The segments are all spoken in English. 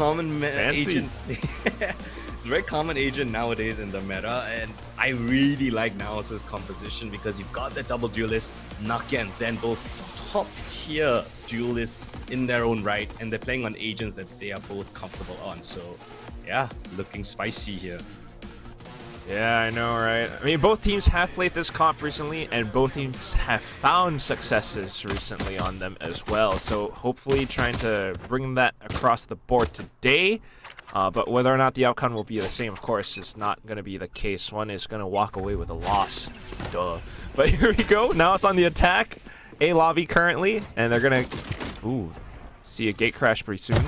common agent. It's a very common agent nowadays in the meta, and I really like NAOS' composition because you've got the double duelist, Nakia and Zen, both top tier duelists in their own right, and they're playing on agents that they are both comfortable on. So yeah, looking spicy here. Yeah, I know, right? I mean, both teams have played this comp recently, and both teams have found successes recently on them as well. So hopefully trying to bring that across the board today. But whether or not the outcome will be the same, of course, is not going to be the case. One is going to walk away with a loss. Duh. But here we go. Now it's on the attack. A lobby currently, and they're going to see a gate crash pretty soon.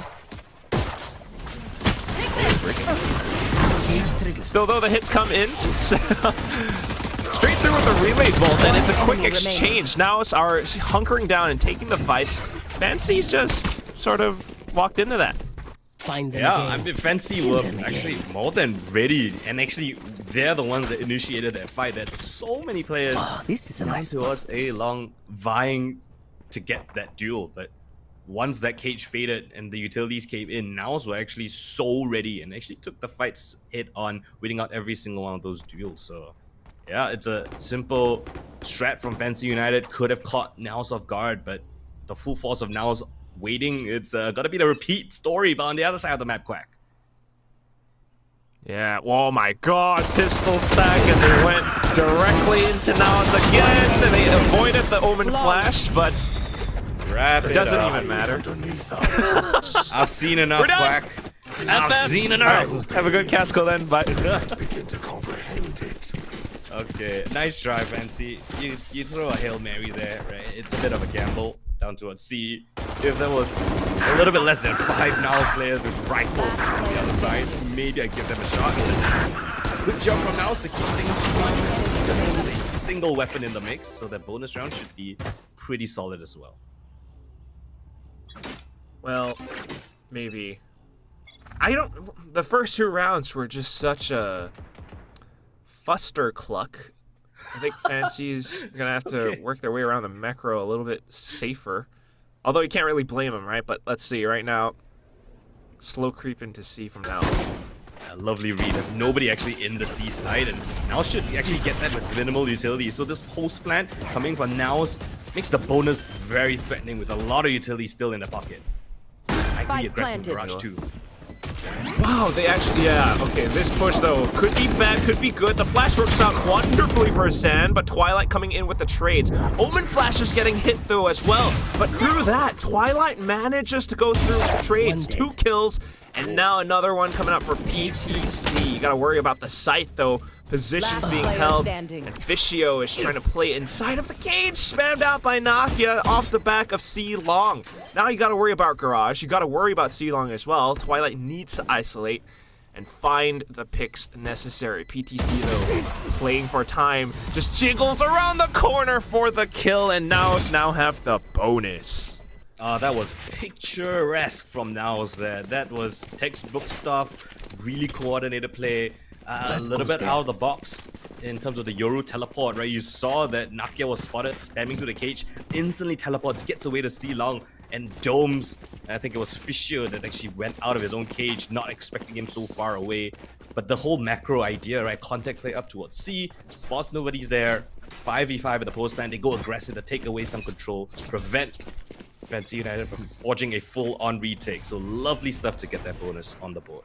Still though, the hits come in. Straight through with a relay bolt, and it's a quick exchange. Now it's our hunkering down and taking the fights. Fancy just sort of walked into that. Yeah, I mean, Fancy were actually more than ready, and actually they're the ones that initiated that fight. There's so many players towards A long vying to get that duel, but once that cage faded and the utilities came in, NAOS were actually so ready and actually took the fights head on, winning out every single one of those duels. So yeah, it's a simple strat from Fancy United. Could have caught NAOS off guard, but the full force of NAOS waiting, it's gotta be the repeat story, but on the other side of the map, Quack. Yeah, oh my god, pistol stack, and they went directly into NAOS again, and they avoided the Omen flash, but it doesn't even matter. I've seen enough, Quack. I've seen enough. Right, have a good Casco then, bye. Okay, nice try, Fancy. You throw a Hail Mary there, right? It's a bit of a gamble down towards C. If there was a little bit less than 5 NAOS players with rifles on the other side, maybe I'd give them a shot. Good job from NAOS to keep things going. There's a single weapon in the mix, so that bonus round should be pretty solid as well. Well, maybe. The first 2 rounds were just such a fustercluck. I think Fancy's gonna have to work their way around the macro a little bit safer. Although you can't really blame them, right? But let's see, right now, slow creep into C from now. A lovely read. There's nobody actually in the C side, and NAOS should actually get that with minimal utility. So this post plant coming from NAOS makes the bonus very threatening with a lot of utility still in the pocket. Might be aggressive barrage too. Wow, they actually, yeah, okay, this push though, could be bad, could be good. The flash works out wonderfully for Zan, but Twilight coming in with the trades. Omen Flash is getting hit though as well, but through that, Twilight manages to go through the trades, 2 kills, and now another one coming up for PTC. You gotta worry about the site though, positions being held, and Fischio is trying to play inside of the cage, spammed out by Nakia off the back of C Long. Now you gotta worry about Garage, you gotta worry about C Long as well. Twilight needs to isolate and find the picks necessary. PTC though, playing for time, just jiggles around the corner for the kill, and NAOS now have the bonus. That was picturesque from NAOS there. That was textbook stuff, really coordinated play, a little bit out of the box in terms of the Yoru teleport, right? You saw that Nakia was spotted spamming through the cage, instantly teleports, gets away to C Long, and domes. I think it was Fischio that actually went out of his own cage, not expecting him so far away. But the whole macro idea, right? Contact play up towards C, spots nobody's there, 5v5 at the post plan, they go aggressive to take away some control, prevent Fancy United from forging a full-on retake. So lovely stuff to get that bonus on the board.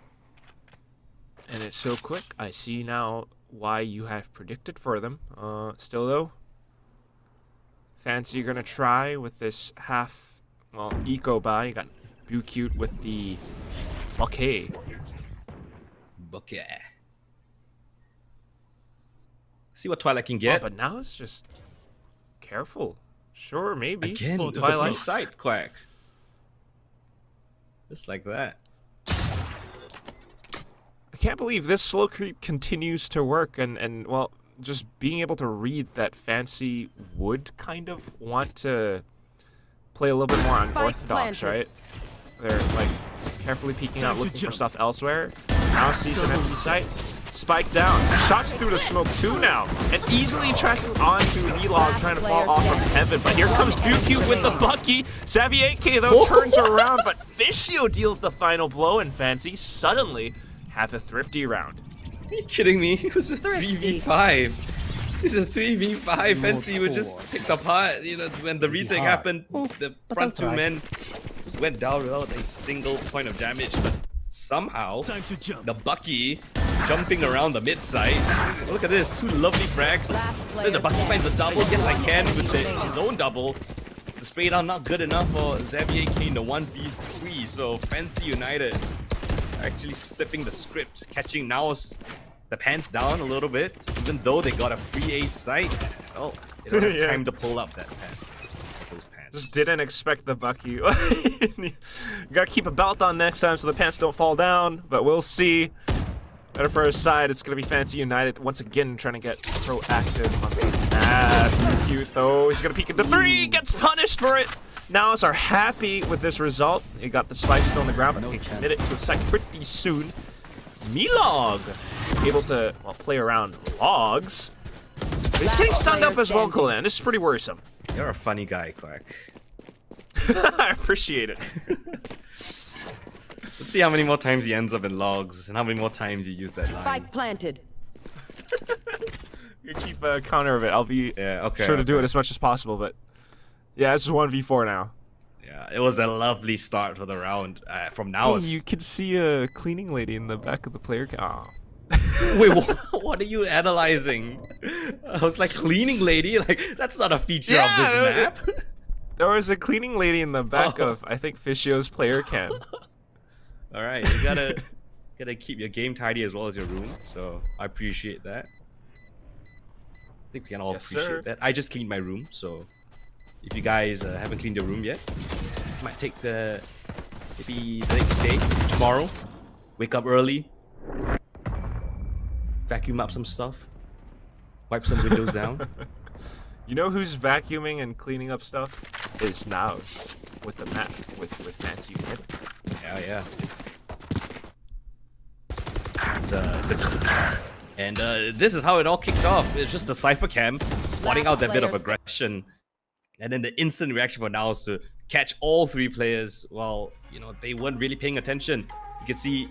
And it's so quick. I see now why you have predicted for them. Still though, Fancy you're gonna try with this half, well, eco buy. You got Bucute with the bouquet. See what Twilight can get. Oh, but now it's just careful. Sure, maybe. Again, it's a free sight, Quack. Just like that. I can't believe this slow creep continues to work, and well, just being able to read that Fancy would kind of want to play a little bit more unorthodox, right? They're like carefully peeking out, looking for stuff elsewhere. Now sees an empty site. Spike down. Shots through the smoke too now. And easily tracking onto Vlog, trying to fall off from heaven. But here comes BQ with the Bucky. Xavier though turns around, but Fishio deals the final blow, and Fancy suddenly have a thrifty round. Are you kidding me? It was a 3v5. It's a 3v5. Fancy would just picked apart. You know, when the retake happened, the front two men just went down without a single point of damage. But somehow, the Bucky jumping around the mid side. Look at this, 2 lovely frags. Then the Bucky finds the double. Yes, I can with his own double. The spray down not good enough for Xavier in the 1v3. So Fancy United actually flipping the script, catching NAOS the pants down a little bit. Even though they got a free ace sight, well, they don't have time to pull up that pants. Those pants. Just didn't expect the Bucky. You gotta keep a belt on next time so the pants don't fall down, but we'll see. Better for his side, it's gonna be Fancy United once again trying to get proactive on the cute though. He's gonna peek into 3, gets punished for it. NAOS are happy with this result. They got the spike still on the ground, but they commit it to a sec pretty soon. Milog able to play around logs. But he's getting stunned up as well, Kolan. This is pretty worrisome. You're a funny guy, Quack. I appreciate it. Let's see how many more times he ends up in logs and how many more times you use that line. Spike planted. You keep a counter of it. I'll be sure to do it as much as possible, but yeah, it's 1v4 now. Yeah, it was a lovely start for the round from NAOS. Hey, you can see a cleaning lady in the back of the player. Wait, what are you analyzing? I was like, cleaning lady? Like, that's not a feature of this map. There was a cleaning lady in the back of, I think, Fishio's player cam. All right, you gotta keep your game tidy as well as your room. So I appreciate that. I think we can all appreciate that. I just cleaned my room, so if you guys haven't cleaned your room yet, you might take maybe the next day, tomorrow, wake up early, vacuum up some stuff, wipe some windows down. You know who's vacuuming and cleaning up stuff? Is NAOS with the map with Fancy United. Yeah. And this is how it all kicked off. It's just the Cypher Cam spotting out that bit of aggression, and then the instant reaction for NAOS to catch all 3 players while, you know, they weren't really paying attention. You can see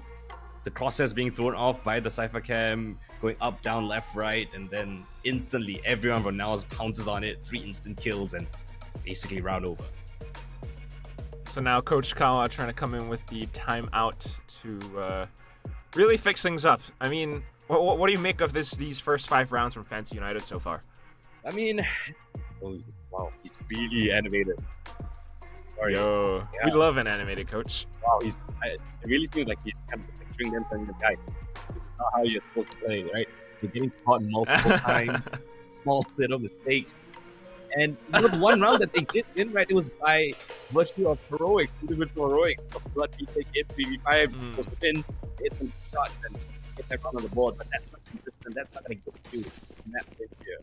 the crosshairs being thrown off by the Cypher Cam, going up, down, left, right, and then instantly everyone from NAOS pounces on it, 3 instant kills, and basically round over. So now Coach Kawa trying to come in with the timeout to really fix things up. I mean, what do you make of these first 5 rounds from Fancy United so far? I mean, wow, he's really animated. Sorry. Yo, we love an animated coach. Wow, it really seems like he's kind of picturing them telling the guy, this is not how you're supposed to play, right? You're getting caught multiple times, small little mistakes. And the one round that they did win, right, it was by virtue of heroics, individual heroics, of blood retake, 3v5, was within, hit some shots and get that round on the board, but that's not consistent, that's not going to get you in that win here,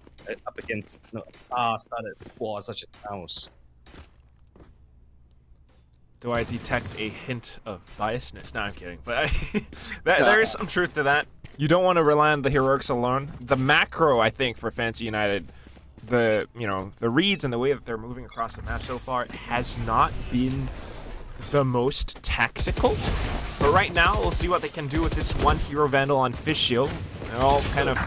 up against, you know, a star-studded squad such as NAOS. Do I detect a hint of biasness? No, I'm kidding. But there is some truth to that. You don't want to rely on the heroics alone. The macro, I think, for Fancy United, the reads and the way that they're moving across the map so far has not been the most tactical. But right now, we'll see what they can do with this one hero vandal on Fishio. They're all kind of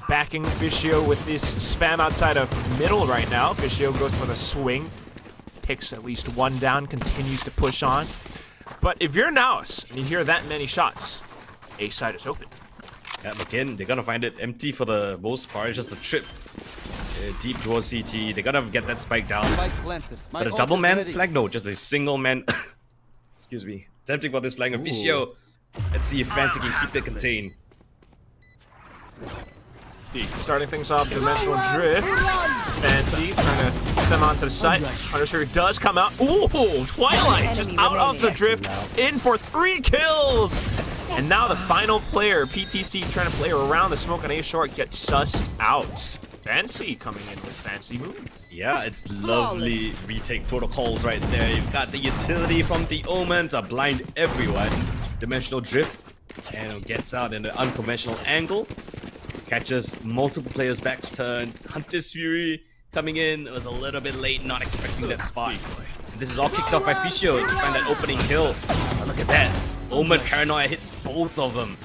backing Fishio with this spam outside of middle right now. Fishio goes for the swing. Takes at least 1 down, continues to push on. But if you're NAOS and you hear that many shots, A side is open. Yeah, again, they're gonna find it empty for the most part. It's just a trip deep towards CT. They're gonna get that spike down. But a double man flag? No, just a single man. Excuse me. Attempting for this flag of Fishio. Let's see if Fancy can keep it contained. Starting things off, Dimensional Drift. Fancy trying to get them onto the site. Undershirt does come out. Ooh, Twilight just out of the drift, in for 3 kills. And now the final player, PTC, trying to play around the smoke on A short, gets sussed out. Fancy coming in with fancy moves. Yeah, it's lovely retake protocols right there. You've got the utility from the Omen to blind everyone. Dimensional Drift and gets out in an unconventional angle. Catches multiple players' backs turned. Hunter's Fury coming in. It was a little bit late, not expecting that spot. And this is all kicked off by Fischio to find that opening kill. Oh, look at that. Omen Paranoia hits both of them.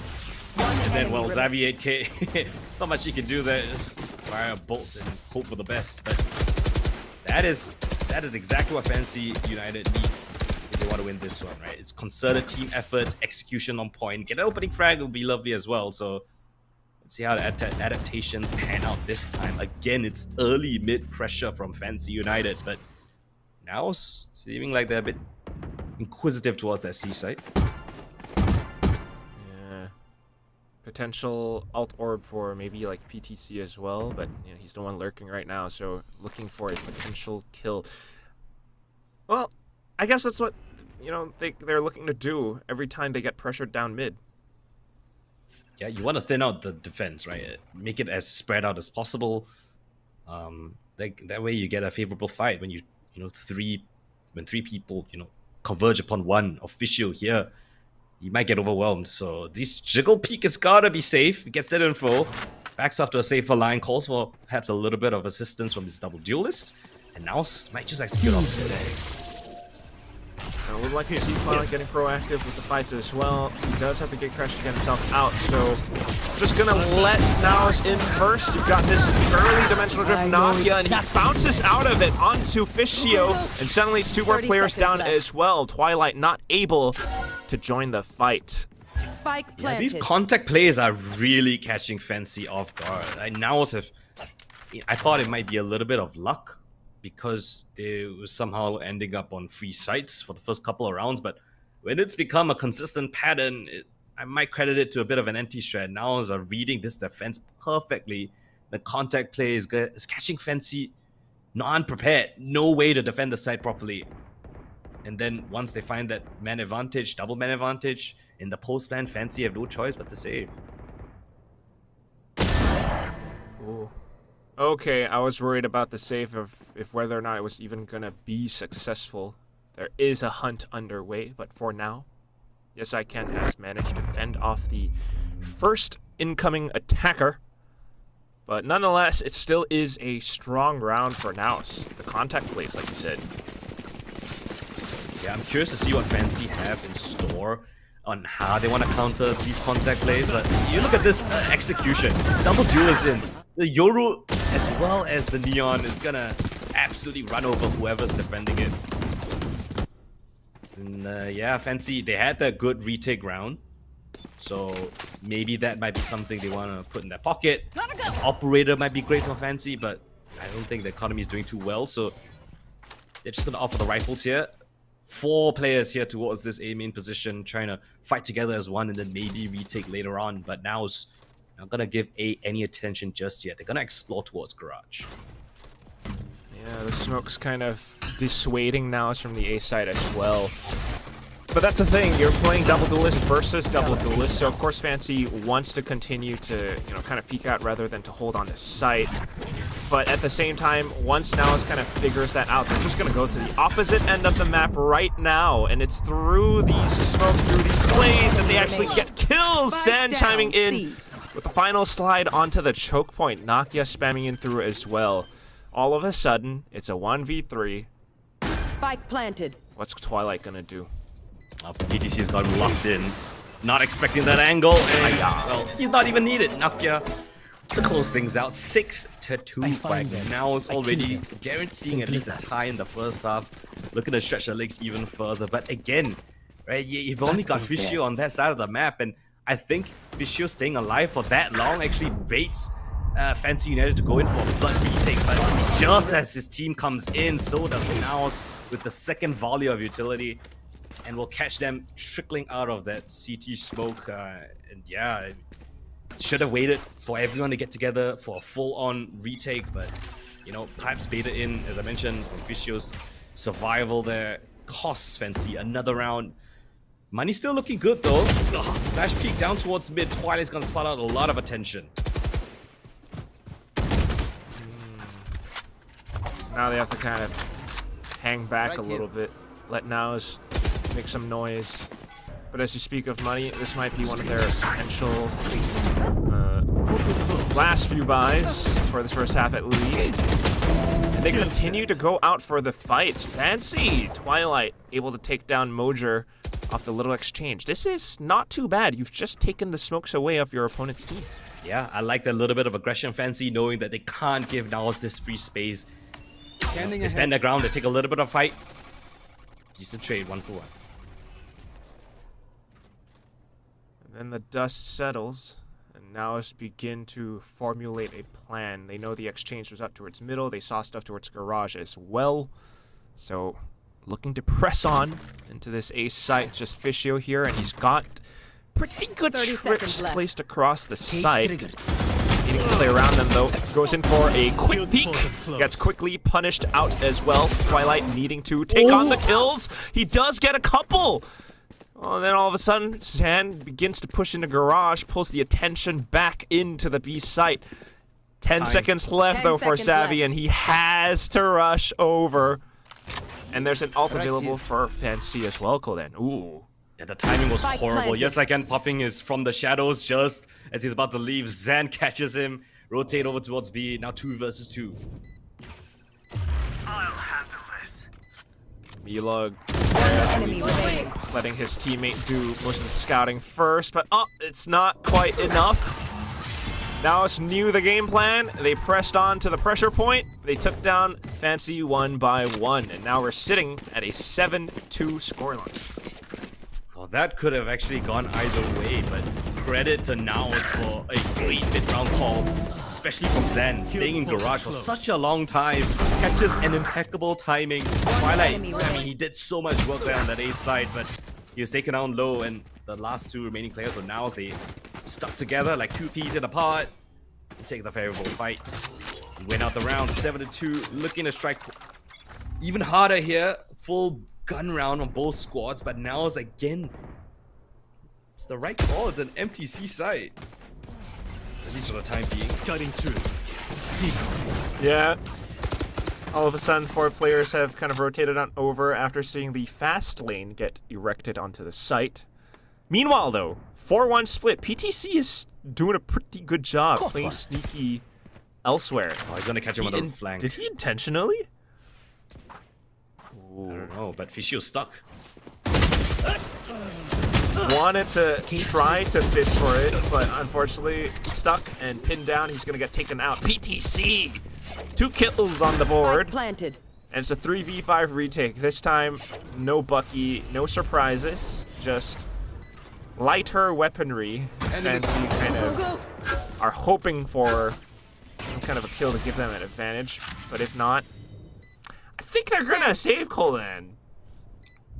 And then, well, Xavier 8K, it's not much he can do there. Just fire a bolt and hope for the best. But that is exactly what Fancy United need if they want to win this one, right? It's concerted team efforts, execution on point. Get an opening frag would be lovely as well. So let's see how the adaptations pan out this time. Again, it's early mid pressure from Fancy United, but now it's seeming like they're a bit inquisitive towards that C site. Potential alt orb for maybe like PTC as well, but you know, he's the one lurking right now, so looking for a potential kill. Well, I guess that's what, you know, they're looking to do every time they get pressured down mid. Yeah, you want to thin out the defense, right? Make it as spread out as possible. That way you get a favorable fight when when three people converge upon one official here. You might get overwhelmed. So this jiggle peek has gotta be safe. He gets that info, backs off to a safer line, calls for perhaps a little bit of assistance from his double duelist, and now might just execute off the next. I would like to see Twilight getting proactive with the fights as well. He does have the gate crash to get himself out, so just gonna let NAOS in first. You've got this early dimensional drift Nakia, and he bounces out of it onto Fischio, and suddenly it's two more players down as well. Twilight not able to join the fight. Spike planted. Yeah, these contact plays are really catching Fancy off guard. I thought it might be a little bit of luck because they were somehow ending up on free sites for the first couple of rounds, but when it's become a consistent pattern, I might credit it to a bit of an anti-strat. NAOS are reading this defense perfectly. The contact play is catching Fancy non-prepared, no way to defend the site properly. And then once they find that man advantage, double man advantage, in the post plan, Fancy have no choice but to save. Ooh. Okay, I was worried about the save of if whether or not it was even gonna be successful. There is a hunt underway, but for now, Yes I Can has managed to fend off the first incoming attacker. But nonetheless, it still is a strong round for NAOS. The contact plays, like you said. Yeah, I'm curious to see what Fancy have in store on how they want to counter these contact plays, but you look at this execution. Double duel is in. The Yoru, as well as the Neon, is gonna absolutely run over whoever's defending it. And yeah, Fancy, they had that good retake round, so maybe that might be something they want to put in their pocket. Operator might be great for Fancy, but I don't think the economy is doing too well, so they're just gonna offer the rifles here. 4 players here towards this A main position, trying to fight together as one and then maybe retake later on. But now it's not gonna give A any attention just yet. They're gonna explore towards Garage. Yeah, the smoke's kind of dissuading NAOS from the A side as well. But that's the thing, you're playing double duelist versus double duelist, so of course Fancy wants to continue to, kind of peek out rather than to hold on to site. But at the same time, once NAOS kind of figures that out, they're just going to go to the opposite end of the map right now, and it's through these smoke, through these plays that they actually get kills. Sand chiming in with the final slide onto the choke point. Nakia spamming in through as well. All of a sudden, it's a 1v3. Spike planted. What's Twilight going to do? PTC's got locked in, not expecting that angle, and well, he's not even needed. Nakia to close things out, 6-2 right now. It's already guaranteeing at least a tie in the first half. Looking to stretch the legs even further, but again, right, you've only got Fischio on that side of the map, and I think Fischio staying alive for that long actually baits Fancy United to go in for a blood retake. But just as his team comes in, so does NAOS with the second volley of utility, and will catch them trickling out of that CT smoke. And yeah, should have waited for everyone to get together for a full-on retake, but perhaps beta in, as I mentioned, from Fischio's survival there costs Fancy another round. Money's still looking good though. Flash peek down towards mid. Twilight's gonna spot out a lot of attention. Now they have to kind of hang back a little bit, let NAOS make some noise. But as you speak of money, this might be one of their potential last few buys for this first half at least. And they continue to go out for the fights. Fancy Twilight able to take down Mojer off the little exchange. This is not too bad. You've just taken the smokes away of your opponent's team. Yeah, I like that little bit of aggression, Fancy, knowing that they can't give NAOS this free space. They stand their ground, they take a little bit of fight. Decent trade, 1-1. And then the dust settles, and NAOS begin to formulate a plan. They know the exchange was up towards middle. They saw stuff towards garage as well. So, looking to press on into this ace site. Just Fishio here, and he's got pretty good trips placed across the site. Needing to play around them though. Goes in for a quick peek. Gets quickly punished out as well. Twilight needing to take on the kills. He does get a couple. Oh, and then all of a sudden, Zan begins to push into garage, pulls the attention back into the B site. 10 seconds left though for Savvy, and he has to rush over. And there's an ult available for Fancy as well, Kolen. Ooh. Yeah, the timing was Spike horrible. planted. Yes, again, Puffing is from the shadows just as he's about to leave. Zan catches him, rotate over towards B. Now 2 versus 2. I'll handle this. Milog Enemy remaining. letting his teammate do most of the scouting first, but it's not quite enough. NAOS knew the game plan. They pressed on to the pressure point. They took down Fancy 1 by 1, and now we're sitting at a 7-2 scoreline. Well, that could have actually gone either way, but credit to NAOS for a great mid-round call, especially from Zen, staying in garage for such a long time, catches an impeccable timing. Twilight, I mean, he did so much work there on that ace side, but he was taken down low, and the last 2 remaining players of NAOS, they stuck together like 2 peas in a pod to take the favorable fights. Win out the round 7-2, looking to strike even harder here. Full gun round on both squads, but NAOS again, it's the right call. It's an MTC site, at least for the time being. Cutting through. Yeah. All of a sudden, 4 players have kind of rotated on over after seeing the fast lane get erected onto the site. Meanwhile, though, 4-1 split. PTC is doing a pretty good job playing sneaky elsewhere. Oh, he's gonna catch him on the flank. Did he intentionally? I don't know, but Fishio's stuck. Wanted to try to fish for it, but unfortunately stuck and pinned down. He's gonna get taken out. PTC! 2 kills on the board. Spike planted. And it's a 3v5 retake. This time, no Bucky, no surprises, just lighter weaponry. And we kind of are hoping for some kind of a kill to give them an advantage. But if not, I think they're gonna save Kolan.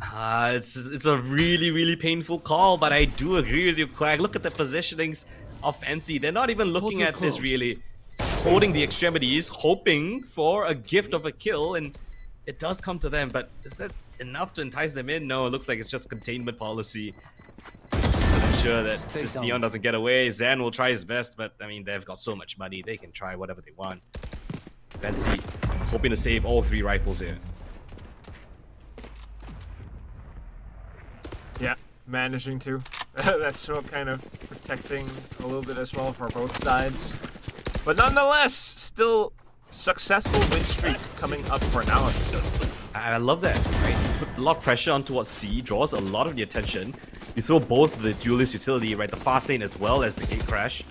It's a really, really painful call, but I do agree with you, Quag. Look at the positionings of Fancy. They're not even looking at this really. Holding the extremities, hoping for a gift of a kill, and it does come to them, but is that enough to entice them in? No, it looks like it's just containment policy. Just to ensure that this Neon doesn't get away. Zan will try his best, but I mean, they've got so much money, they can try whatever they want. Fancy hoping to save all 3 rifles here. Yeah, managing to. That's still kind of protecting a little bit as well for both sides. But nonetheless, still successful win streak coming up for NAOS. I love that, right? You put a lot of pressure on towards C, draws a lot of the attention. You throw both the duelist utility, right, the fast lane as well as the gate crash.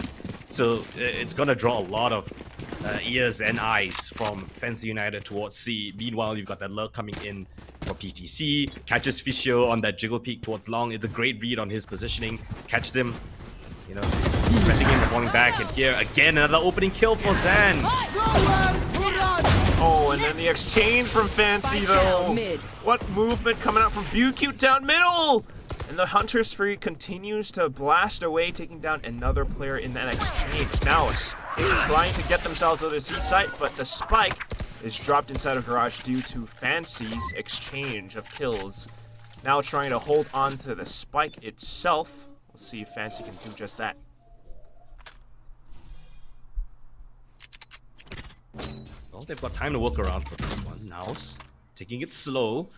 So it's gonna draw a lot of ears and eyes from Fancy United towards C. Meanwhile, you've got that lurk coming in for PTC. Catches Fishio on that jiggle peek towards Long. It's a great read on his positioning. Catches him, you know, pressing him, falling back, and here again another opening kill for Zan. Oh, and then the exchange from Fancy though. Mid. What movement coming out from BuQ down middle! And the Hunter's Fury continues to blast away, taking down another player in that exchange. NAOS trying to get themselves out of the C site, but the spike is dropped inside of garage due to Fancy's exchange of kills. Now trying to hold on to the spike itself. We'll see if Fancy can do just that. Well, they've got time to work around for this one. NAOS taking it slow.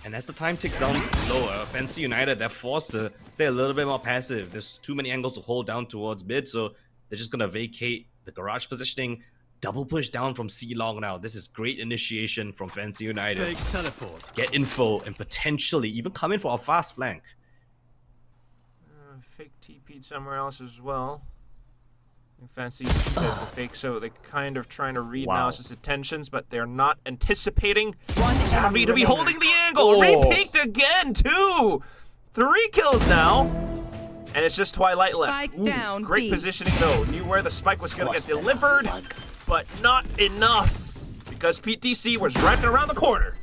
And as the time ticks down lower, Fancy United, they're forced to play a little bit more passive. There's too many angles to hold down towards mid, so they're just going to vacate the garage positioning. Double push down from C long now. This is great initiation from Fancy United. Fake teleport. Get info and potentially even come in for a fast flank. Fake TP'd somewhere else as well. Fancy to fake, so they kind of trying to read NAOS' intentions, but they're not anticipating Savvy to be holding the angle. Repeaked again, too. 3 kills now. And it's just Twilight left. Spike down, Great B. positioning, though. Knew where the spike was going to get delivered, but not enough because PTC was right around the corner.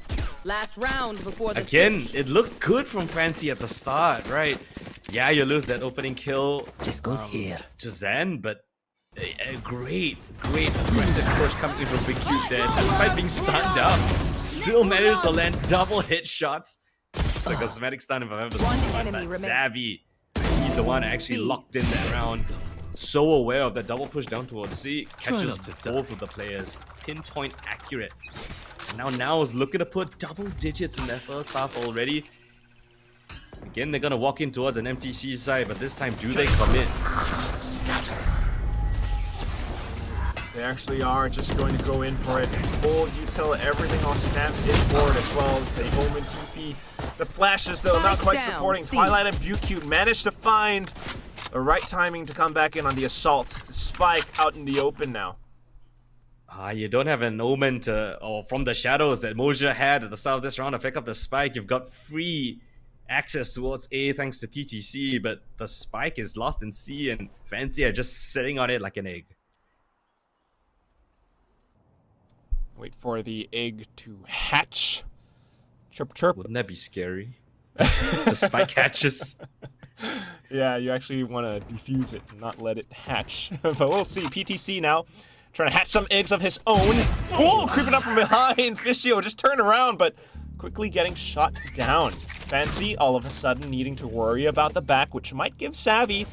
Last round before the Again, switch. it looked good from Fancy at the start, right? Yeah, you lose that opening kill to Zen, but a great aggressive push coming from Big Cute there. Despite being stunned up, still managed to land double hit shots. The cosmetic stun, if I've ever One seen one. enemy But remains. Savvy, he's the one actually locked in that round. So aware of that double push down towards C, catches both of the players. Pinpoint accurate. Now is looking to put double digits in their first half already. Again, they're gonna walk in towards an MTC side, but this time, do they commit? They actually are just going to go in for it. Full util, everything on snap is forward as well. The Omen TP. The flashes, though, not quite down, supporting. C. Twilight and Bucute managed to find the right timing to come back in on the assault. The spike out in the open now. You don't have an Omen or from the shadows that Moja had at the start of this round to pick up the spike. You've got free access towards A thanks to PTC, but the spike is lost in C, and Fancy are just sitting on it like an egg. Wait for the egg to hatch. Chirp, chirp. Wouldn't that be scary? The spike hatches. Yeah, you actually want to defuse it and not let it hatch. But we'll see. PTC now trying to hatch some eggs of his own. Whoa, creeping up from behind. Fishio just turned around, but quickly getting shot down. Fancy all of a sudden needing to worry about the back, which might give Savvy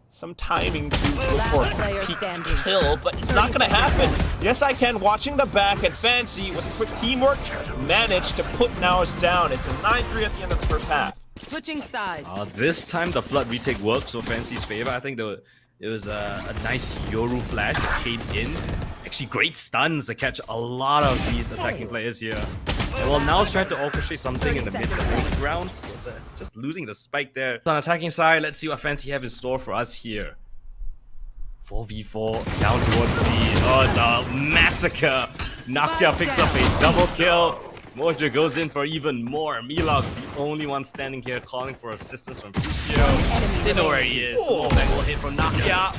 some timing to look for Last player a peak standing. kill, but it's not going to happen. Yes, I can. Watching the back, and Fancy, with quick teamwork, managed to put NAOS down. It's a 9-3 at the end of the first half. Switching sides. This time the flood retake worked so Fancy's favor. I think it was a nice Yoru flash that came in. Actually, great stuns to catch a lot of these attacking players here. And well, now trying to orchestrate something in the mid to late rounds. Just losing the spike there. On the attacking side, let's see what Fancy have in store for us here. 4v4 down towards C. Oh, it's a massacre. Nakia picks up a double kill. Mojo goes in for even more. Milog, the only one standing here calling for assistance from Fishio. They know where he is. The wall hit from Nakia.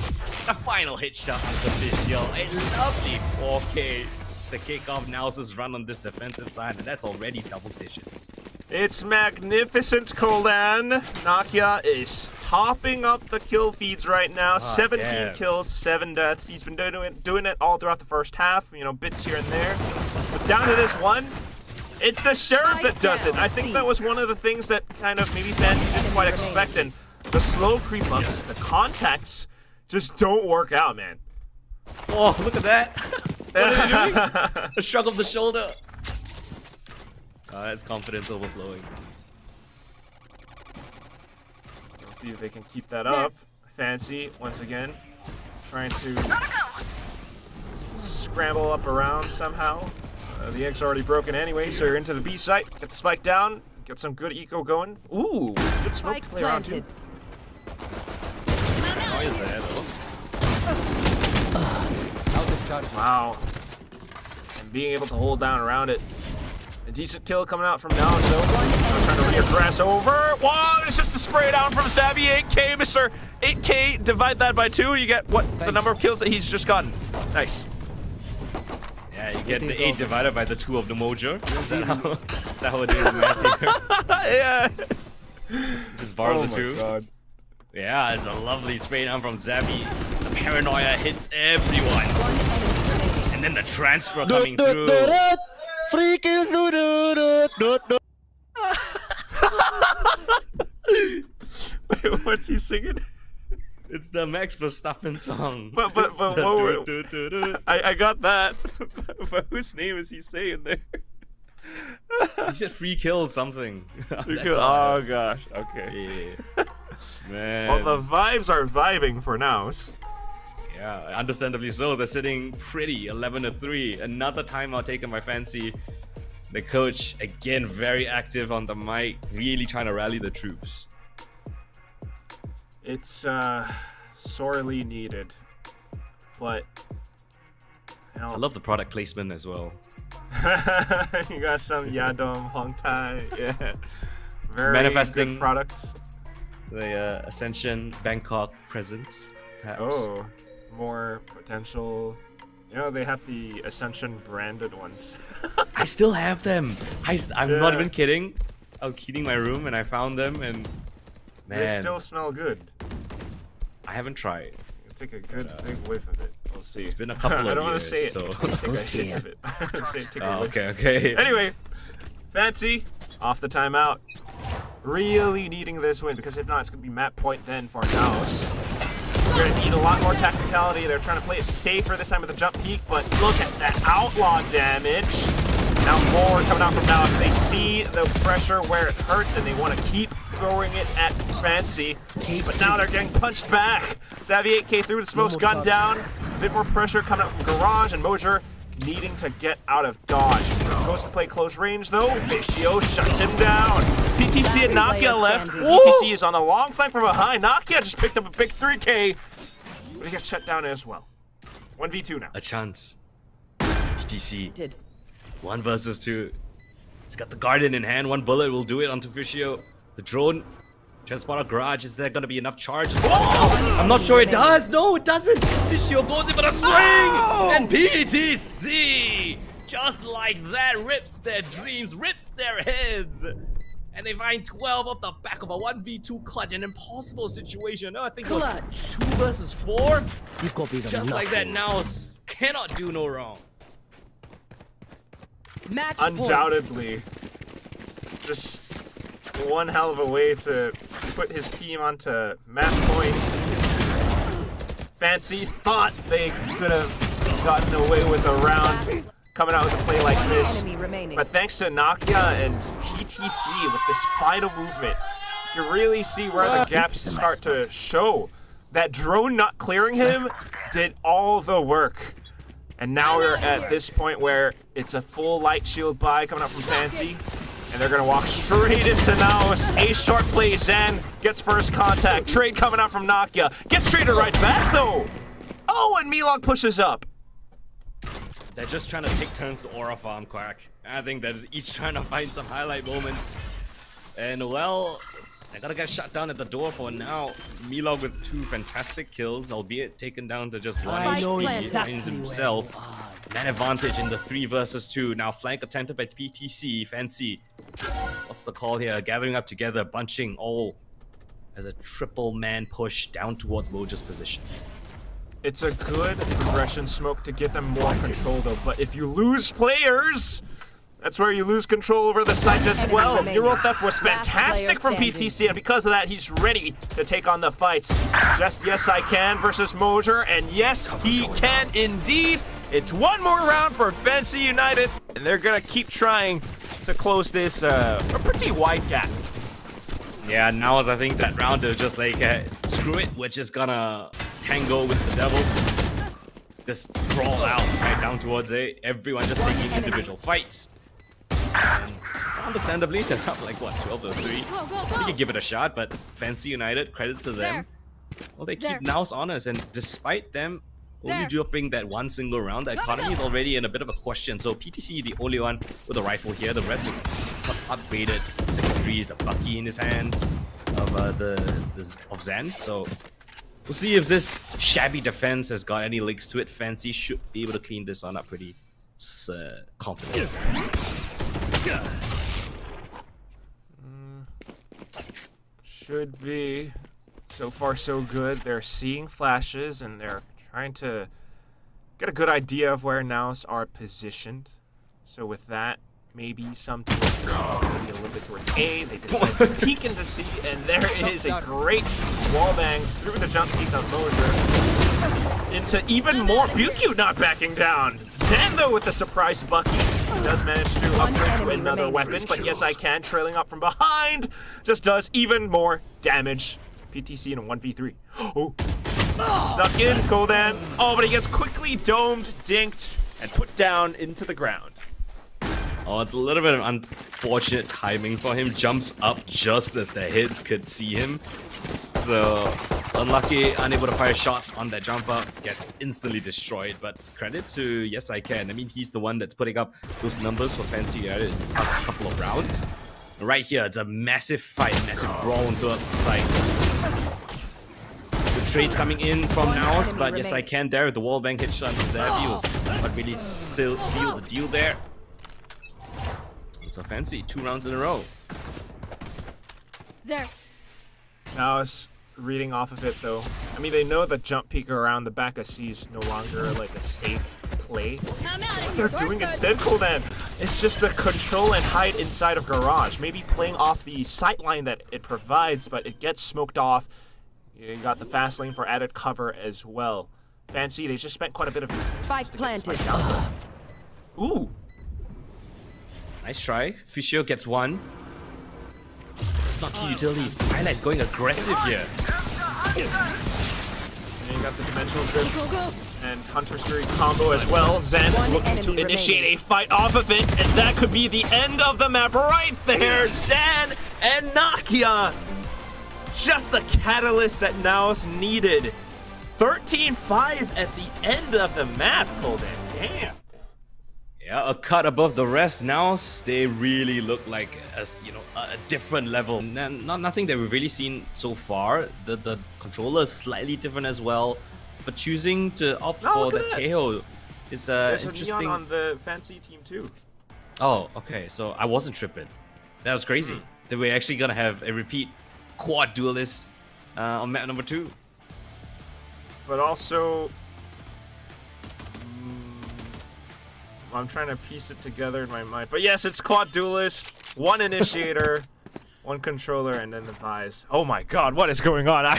The final hit shot from Fishio. A lovely 4K to kick off NAOS' run on this defensive side, and that's already double digits. It's magnificent, Kolan. Nakia is topping up the kill feeds right now. 17 damn. kills, 7 deaths. He's been doing it all throughout the first half, you know, bits here and there. But down to this one, it's the Sheriff that does it. I think that was one of the things that kind of maybe fans didn't quite expect. And the slow creep ups, the contacts just don't work out, man. Oh, look at that. What are they doing? A shrug of the shoulder. That's confidence overflowing. Let's see if they can keep that up. Fancy, once again, trying to scramble up around somehow. The egg's already broken anyway, so you're into the B site. Get the spike down. Get some good eco going. Ooh, good smoke Spike play around too. planted. Why is that? Out of charges. Wow. And being able to hold down around it. A decent kill coming out from NAOS though. Trying to reaggress over. Whoa, it's just a spray down from Savvy. 8K, Mr. 8K. Divide that by 2. You get what? The number of kills that he's just gotten. Nice. Yeah, you get the 8 divided by the 2 of the Mojo. Is that how it is in math here? Yeah. Just borrow Oh the 2. my god. Yeah, it's a lovely spray down from Zabi. The paranoia hits everyone. And then the transfer coming through. Free kills. Wait, what's he singing? It's the Max Verstappen song. But It's the whoa, do-do-do-do. I got that. But whose name is he saying there? He said free kill something. Oh gosh. Okay. Yeah. Man. Well, the vibes are vibing for NAOS. Yeah, understandably so. They're sitting pretty, 11-3. Another timeout taken by Fancy. The coach, again, very active on the mic, really trying to rally the troops. It's sorely needed, but I love the product placement as well. you got some Yadom Hong Tai, yeah. Very Manifesting good product. The Ascension Bangkok presence, perhaps. Oh, more potential. You know, they have the Ascension branded ones. I still have them. I'm Yeah. not even kidding. I was cleaning my room and I found them, and man, They still smell good. I haven't tried. You take a good big whiff of it. We'll see. It's been a couple of I don't want years, to say it. so- Take a hit of it. Take a Oh, whiff. okay. Anyway, Fancy off the timeout. Really needing this win, because if not, it's going to be map point then for NAOS. We're going to need a lot more tacticality. They're trying to play it safer this time with the jump peak, but look at that outlaw damage. Now more coming out from NAOS. They see the pressure where it hurts, and they want to keep throwing it at Fancy. But now they're getting punched back. Savvy 8K through the smoke's gun down. A bit more pressure coming out from Garage, and Mojer needing to get out of dodge. Goes to play close range though. Fishio shuts him down. PTC and Nakia left. PTC is on a long flank from behind. Nakia just picked up a big 3K, but he gets shut down as well. 1v2 now. A chance. PTC. Did. 1 versus 2. He's got the Guardian in hand. 1 bullet will do it onto Fishio. The drone. Transporter Garage. Is there gonna be enough charges? Oh! I'm not sure it does. No, it doesn't. Fishio goes in for the swing. And PTC, just like that, rips their dreams, rips their heads. And they find 12 off the back of a 1v2 clutch. An impossible situation. No, I think it was 2 versus 4. You copy them. Just like that, NAOS cannot do no wrong. Match point. Undoubtedly. Just one hell of a way to put his team onto match point. Fancy thought they could have gotten away with a round coming out with a play like this. Enemy remaining. But thanks to Nakia and PTC with this final movement, you can really see where the gaps start to show. That drone not clearing him did all the work. And now we're at this point where it's a full light shield buy coming up from Fancy. And they're going to walk straight into NAOS. A short play, Zan gets first contact. Trade coming out from Nakia. Gets traded right back though. Oh, and Milog pushes up. They're just trying to take turns to aura farm, Quack. I think they're each trying to find some highlight moments. And well, they're gonna get shut down at the door for now. Milog with 2 fantastic kills, albeit taken down to just 1. I know He exactly finds himself. Man advantage in the 3 versus 2. Now flank attempted by PTC. Fancy. What's the call here? Gathering up together, bunching all as a triple man push down towards Moja's position. It's a good aggression smoke to get them more control though, but if you lose players, that's where you lose control over the site as well. Neural Theft was fantastic from PTC, and because of that, he's ready to take on the fights. Just yes I can versus Mojer, and yes he can indeed. It's one more round for Fancy United, and they're gonna keep trying to close this a pretty wide gap. Yeah, now I think that round is just like, screw it, we're just gonna tango with the devil. Just crawl out right down towards A. Everyone just taking individual fights. And understandably, they're up like, what, 12-3? We could give it a shot, but Fancy United, credits to them. Well, they keep NAOS honest, and despite them only dropping that 1 single round, the economy is already in a bit of a question. So PTC, the only one with a rifle here. The rest are upgraded secondaries, a Bucky in his hands of Zen. So we'll see if this shabby defense has got any legs to it. Fancy should be able to clean this one up pretty confidently. Should be. So far, so good. They're seeing flashes, and they're trying to get a good idea of where NAOS are positioned. So with that, maybe some towards maybe a little bit towards A. They decide to peek into C, and there is a great wallbang through the jump peek of Mojer into even more. BQ not backing down. Zan though with the surprise Bucky. He does manage to upgrade to enemy another remains. weapon, but yes, I can. Trailing up from behind just does even more damage. PTC in a 1v3. Oh, snuck in, Goldan. Oh, but he gets quickly domed, dinked, and put down into the ground. Oh, it's a little bit of unfortunate timing for him. Jumps up just as the hits could see him. So, unlucky, unable to fire shots on that jump up, gets instantly destroyed. But credit to Yes I Can. I mean, he's the one that's putting up those numbers for Fancy in the past couple of rounds. Right here, it's a massive fight, massive brawl towards the side. The trades coming in from NAOS, but Yes I Can there with the wallbang headshot to Zavi was what really sealed the deal there. So Fancy, 2 rounds in a row. There. Now it's reading off of it though. I mean, they know the jump peek around the back of C is no longer like a safe play. What they're doing instead, Goldan, it's just a control and hide inside of Garage. Maybe playing off the sight line that it provides, but it gets smoked off. You got the fast lane for added cover as well. Fancy, they just spent quite a bit of Spike planted. Ooh. Nice try. Fisher gets 1. It's not key utility. Highlight's going aggressive here. And you got the dimensional drift and Hunter's Fury combo as well. Zen One looking to enemy initiate remaining. a fight off of it, and that could be the end of the map right there. Zen and Nakia. Just the catalyst that NAOS needed. 13-5 at the end of the map, Goldan. Damn. Yeah, a cut above the rest. Now they really look like a different level. Nothing that we've really seen so far. The controller is slightly different as well, but choosing to opt for the Teho is There's interesting. a Neon on the Fancy team too. Oh, okay. So I wasn't tripping. That was crazy. That we're actually gonna have a repeat quad duelist on map number 2. But also, I'm trying to piece it together in my mind. But yes, it's quad duelist, 1 initiator, 1 controller, and then the buys. Oh my god, what is going on? I'm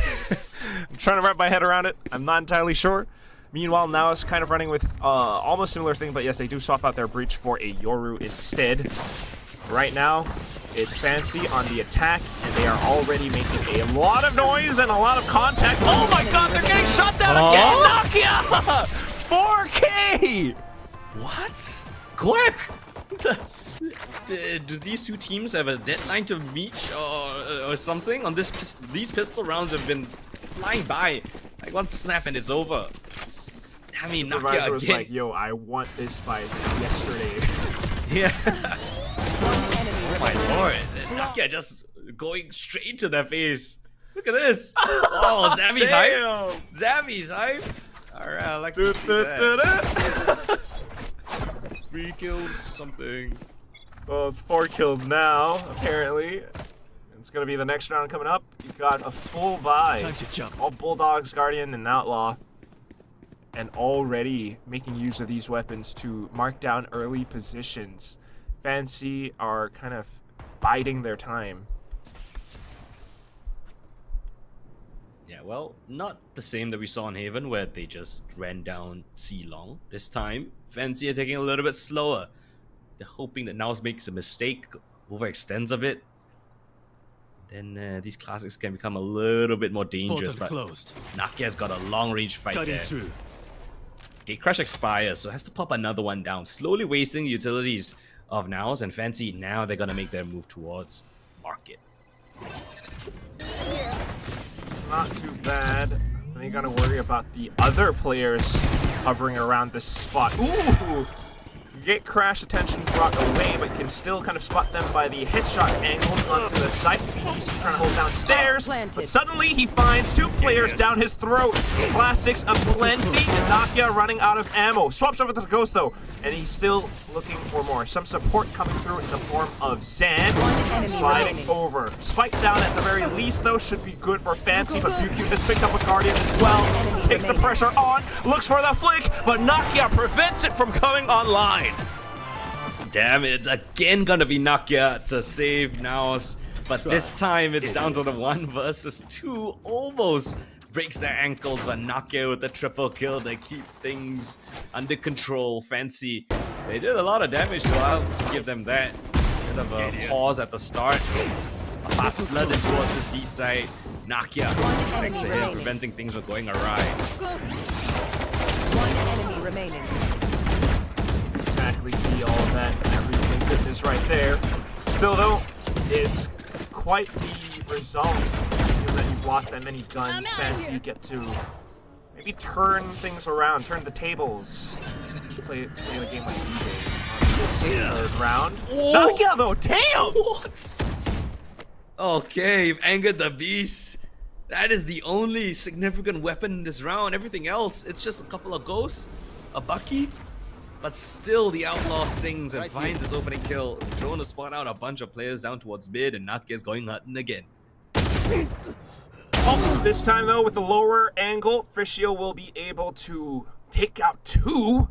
trying to wrap my head around it. I'm not entirely sure. Meanwhile, now it's kind of running with almost similar thing, but yes, they do swap out their breach for a Yoru instead. Right now, it's Fancy on the attack, and they are already making a lot of noise and a lot of contact. Oh my god, they're getting shot down again! Nakia! 4K! What? Quick! Do these 2 teams have a deadline to reach or something? On these pistol rounds have been flying by. Like 1 snap and it's over. I mean, Nakia was again. like, yo, I want this fight yesterday. Yeah. One enemy Oh my remaining. lord. Nakia just going straight to their face. Look at this. Oh, Zavi's hyped. Zavi's hyped. Alright, I like to see that. 3 kills, something. Well, it's 4 kills now, apparently. It's gonna be the next round coming up. You've got a full buy. Time to jump. All Bulldogs, Guardian, and Outlaw. And already making use of these weapons to mark down early positions. Fancy are kind of biding their time. Yeah, well, not the same that we saw in Haven where they just ran down C long. This time, Fancy are taking a little bit slower. They're hoping that NAOS makes a mistake, overextends a bit. Then these classics can become a little bit more dangerous, Portal but closed. Nakia's got a long-range fight Cutting there. through. Gatecrash expires, so has to pop another one down, slowly wasting the utilities of NAOS, and Fancy, now they're gonna make their move towards Market. Not too bad. Then you gotta worry about the other players hovering around this spot. Ooh! Get crash attention brought away, but can still kind of spot them by the headshot angle onto the site. BTC trying to hold down stairs, but suddenly he finds 2 players down his throat. Classics aplenty, and Nakia running out of ammo. Swaps over to the Ghost though, and he's still looking for more. Some support coming through in the form of Zan, sliding over. Spike down at the very least though should be good for Fancy, but BQ has picked up a Guardian as well. Takes the pressure on, looks for the flick, but Nakia prevents it from coming online. Damn it, it's again gonna be Nakia to save NAOS, but this time it's down to the 1 versus 2. Almost breaks their ankles, but Nakia with the triple kill, they keep things under control. Fancy They did a lot of damage to I'll give them that. Bit of a pause at the start. A fast flood in towards this B side. Nakia next to him, preventing things from going awry. One enemy remaining. Exactly see all of that. Everything goodness right there. Still though, it's quite the result. Given that you've lost that many guns, Fancy you get to maybe turn things around, turn the tables. Play the game like DJ on this third round. Nakia though, damn! What? Okay, you've angered the beast. That is the only significant weapon in this round. Everything else, it's just a couple of ghosts, a Bucky, but still the Outlaw sings and finds its opening kill. Drone to spot out a bunch of players down towards mid, and Nakia's going hunting again. Oh, this time though, with the lower angle, Frischio will be able to take out 2.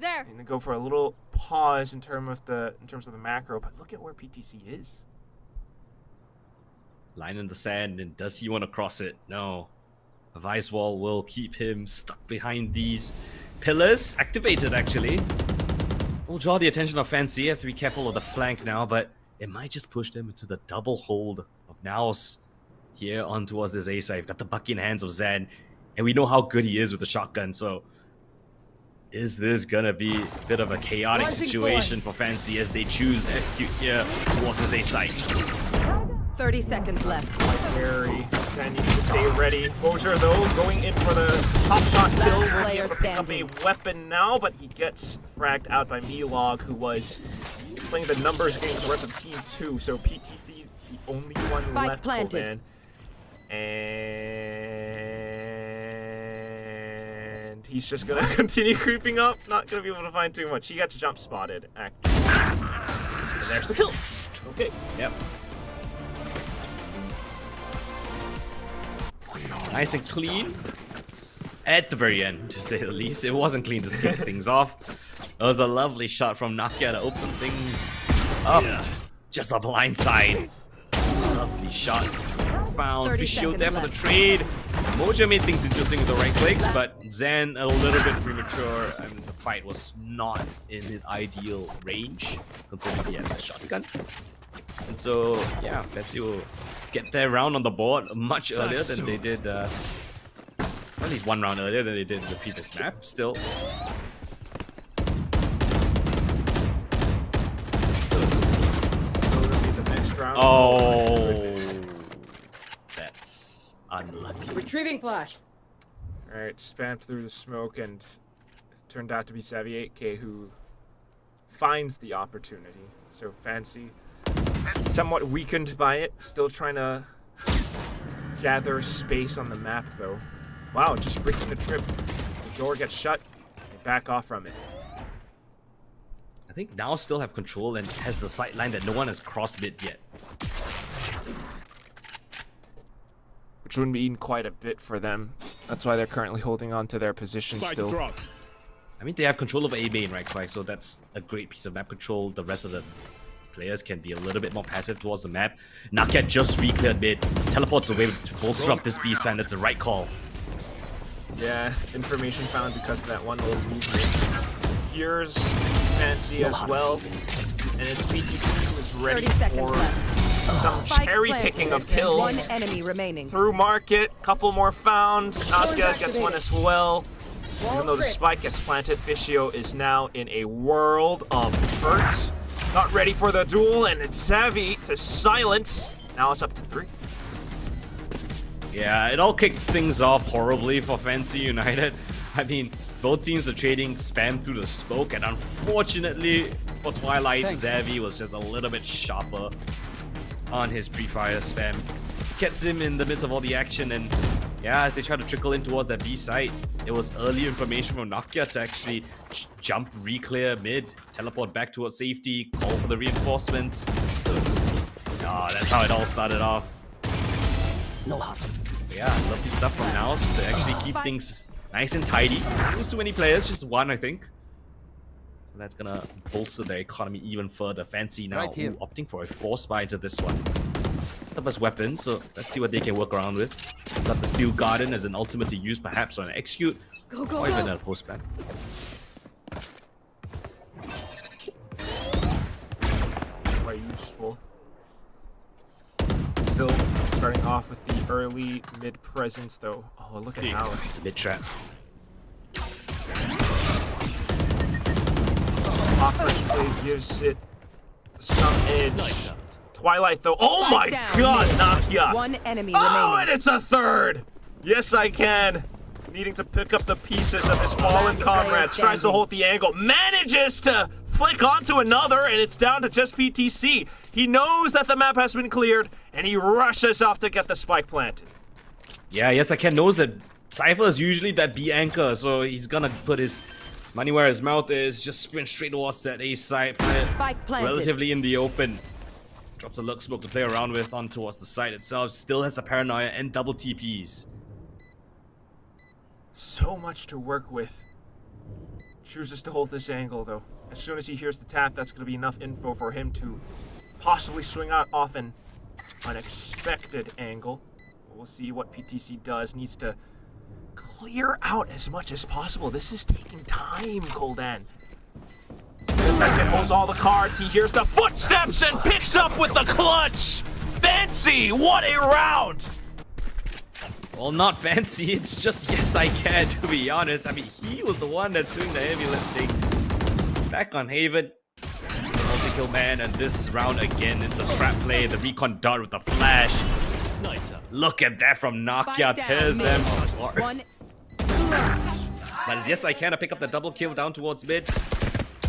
There. And then go for a little pause in terms of the macro, but look at where PTC is. Line in the sand, and does he want to cross it? No. A vice wall will keep him stuck behind these pillars. Activated, actually. Will draw the attention of Fancy. Have to be careful of the flank now, but it might just push them into the double hold of NAOS here on towards this A side. You've got the Bucky in the hands of Zen, and we know how good he is with the shotgun, so is this gonna be a bit of a chaotic situation for Fancy as they choose to execute here towards this A side? 30 seconds left. Very. Zen needs to stay ready. Mosier though, going in for the top shot kill. Will be able to pick up a weapon now, but he gets fragged out by Milog, who was playing the numbers game for the rest of team 2. So PTC, the only one Spike left. planted. And he's just gonna continue creeping up. Not gonna be able to find too much. He got jump spotted. Actually. And there's the kill. Okay. Yep. Nice and clean. At the very end, to say the least. It wasn't clean to kick things off. It was a lovely shot from Nakia to open things up. Just a blind side. Lovely shot. Found Fischio there for the trade. Mojo made things interesting with the right clicks, but Zen a little bit premature, and the fight was not in his ideal range, considering he had a shotgun. And so, yeah, Fancy will get their round on the board much earlier than they did, at least one round earlier than they did in the previous map, still. Oh, that's unlucky. Retrieving flash. Alright, spammed through the smoke, and it turned out to be Savvy 8K who finds the opportunity. So Fancy, somewhat weakened by it, still trying to gather space on the map though. Wow, just breaking the trip. The door gets shut, they back off from it. I think now still have control and has the sight line that no one has crossed mid yet. Which would mean quite a bit for them. That's why they're currently holding on to their position still. I mean, they have control over A main, right, Spike? So that's a great piece of map control. The rest of the players can be a little bit more passive towards the map. Nakia just re-cleared mid. Teleports away to bolster up this B side. That's the right call. Yeah, information found because of that one little movement. Here's Fancy as well. And it's BTC who is ready for some cherry picking of kills. One enemy remaining. Through market, couple more found. Nakia gets one as well. Even though the spike gets planted, Fischio is now in a world of hurt. Not ready for the duel, and it's Savvy to silence. Now it's up to 3. Yeah, it all kicked things off horribly for Fancy United. I mean, both teams are trading spam through the smoke, and unfortunately for Twilight, Zavy was just a little bit sharper on his pre-fire spam. Kept him in the midst of all the action, and yeah, as they try to trickle in towards that B site, it was early information from Nakia to actually jump, re-clear mid, teleport back towards safety, call for the reinforcements. Ah, that's how it all started off. No harm. Yeah, lovely stuff from NAOS to actually keep things nice and tidy. It was too many players, just one, I think. So that's gonna bolster their economy even further. Fancy now opting for a force buy into this one. The best weapon, so let's see what they can work around with. Got the Steel Garden as an ultimate to use perhaps on an execute, or even a post ban. beautiful. Still starting off with the early mid presence though. Oh, look at NAOS. It's a mid trap. Awkward play gives it some edge. Lights out. Twilight though. Oh my Spike down god, mid. Nakia! One enemy Oh, remaining. and it's a third! Yes, I can. Needing to pick up the pieces of his fallen Last comrades. player Tries to standing. hold the angle. Manages to flick onto another, and it's down to just PTC. He knows that the map has been cleared, and he rushes off to get the spike planted. Yeah, yes, I can knows that Cypher is usually that B anchor, so he's gonna put his money where his mouth is, just sprint straight towards that A site, Spike planted. relatively in the open. Drops a look smoke to play around with on towards the site itself. Still has the paranoia and double TPs. So much to work with. Chooses to hold this angle though. As soon as he hears the tap, that's going to be enough info for him to possibly swing out off an unexpected angle. We'll see what PTC does. Needs to clear out as much as possible. This is taking time, Koldan. The second holds all the cards. He hears the footsteps and picks up with the clutch. Fancy, what a round! Well, not fancy, it's just yes I can, to be honest. I mean, he was the one that's doing the heavy lifting. Back on Haven, multi-kill man, and this round again, it's a trap play. The recon dart with the flash. Lights out. Look at that from Nakia, Spike down tears mid. them apart. One. But it's yes I can, I pick up the double kill down towards mid.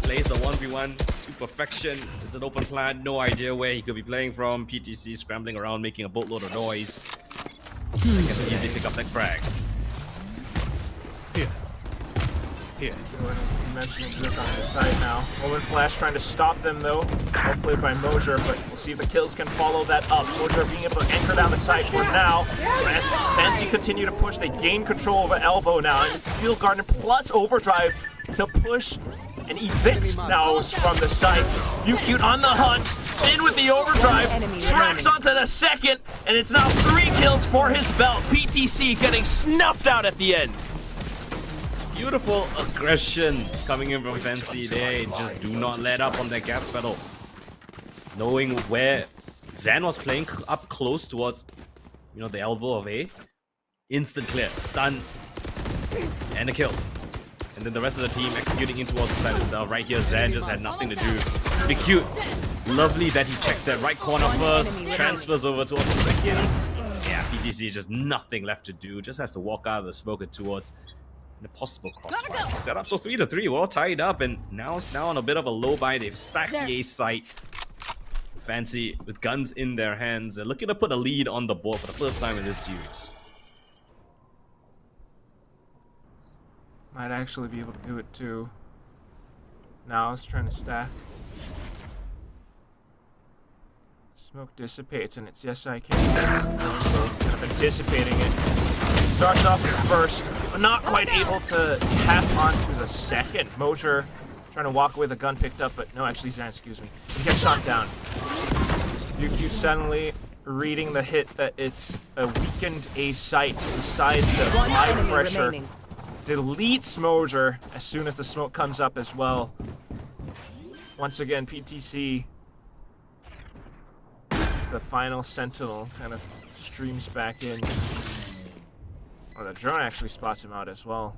Plays the 1v1 to perfection. It's an open plan, no idea where he could be playing from. PTC scrambling around, making a boatload of noise. I can easily pick up that frag. Here. Here. Mentioning Zook on his side now. Omen Flash trying to stop them though. Well played by Mosier, but we'll see if the kills can follow that up. Mosier being able to anchor down the side for now. As Fancy continue to push, they gain control over Elbow now, and it's Field Garden plus Overdrive to push and evict now from the site. Cute on the hunt, in with the Overdrive, tracks onto the second, and it's now 3 kills for his belt. PTC getting snuffed out at the end. Beautiful aggression coming in from Fancy. They just do not let up on their gas pedal. Knowing where Zan was playing up close towards, you know, the elbow of A. Instant clear, stun, and a kill. And then the rest of the team executing in towards the side itself. Right here, Zan just had nothing to do. Be cute. Lovely that he checks that right corner first, transfers over towards the second. Yeah, PTC just nothing left to do. Just has to walk out of the smoke and towards a possible crossfire set up. So 3-3, we're all tied up, and now it's now on a bit of a low buy. They've stacked the A site. Fancy with guns in their hands. They're looking to put a lead on the board for the first time in this series. Might actually be able to do it too. Now it's trying to stack. Smoke dissipates, and it's yes I can. Kind of anticipating it. Starts off with the first, but not quite able to tap onto the second. Mosier trying to walk away, the gun picked up, but no, actually Zan, excuse me. He gets shot down. UQ suddenly reading the hit that it's a weakened A site, decides to One apply enemy pressure. remaining. Deletes Mosier as soon as the smoke comes up as well. Once again, PTC, as the final sentinel, kind of streams back in. Oh, the drone actually spots him out as well.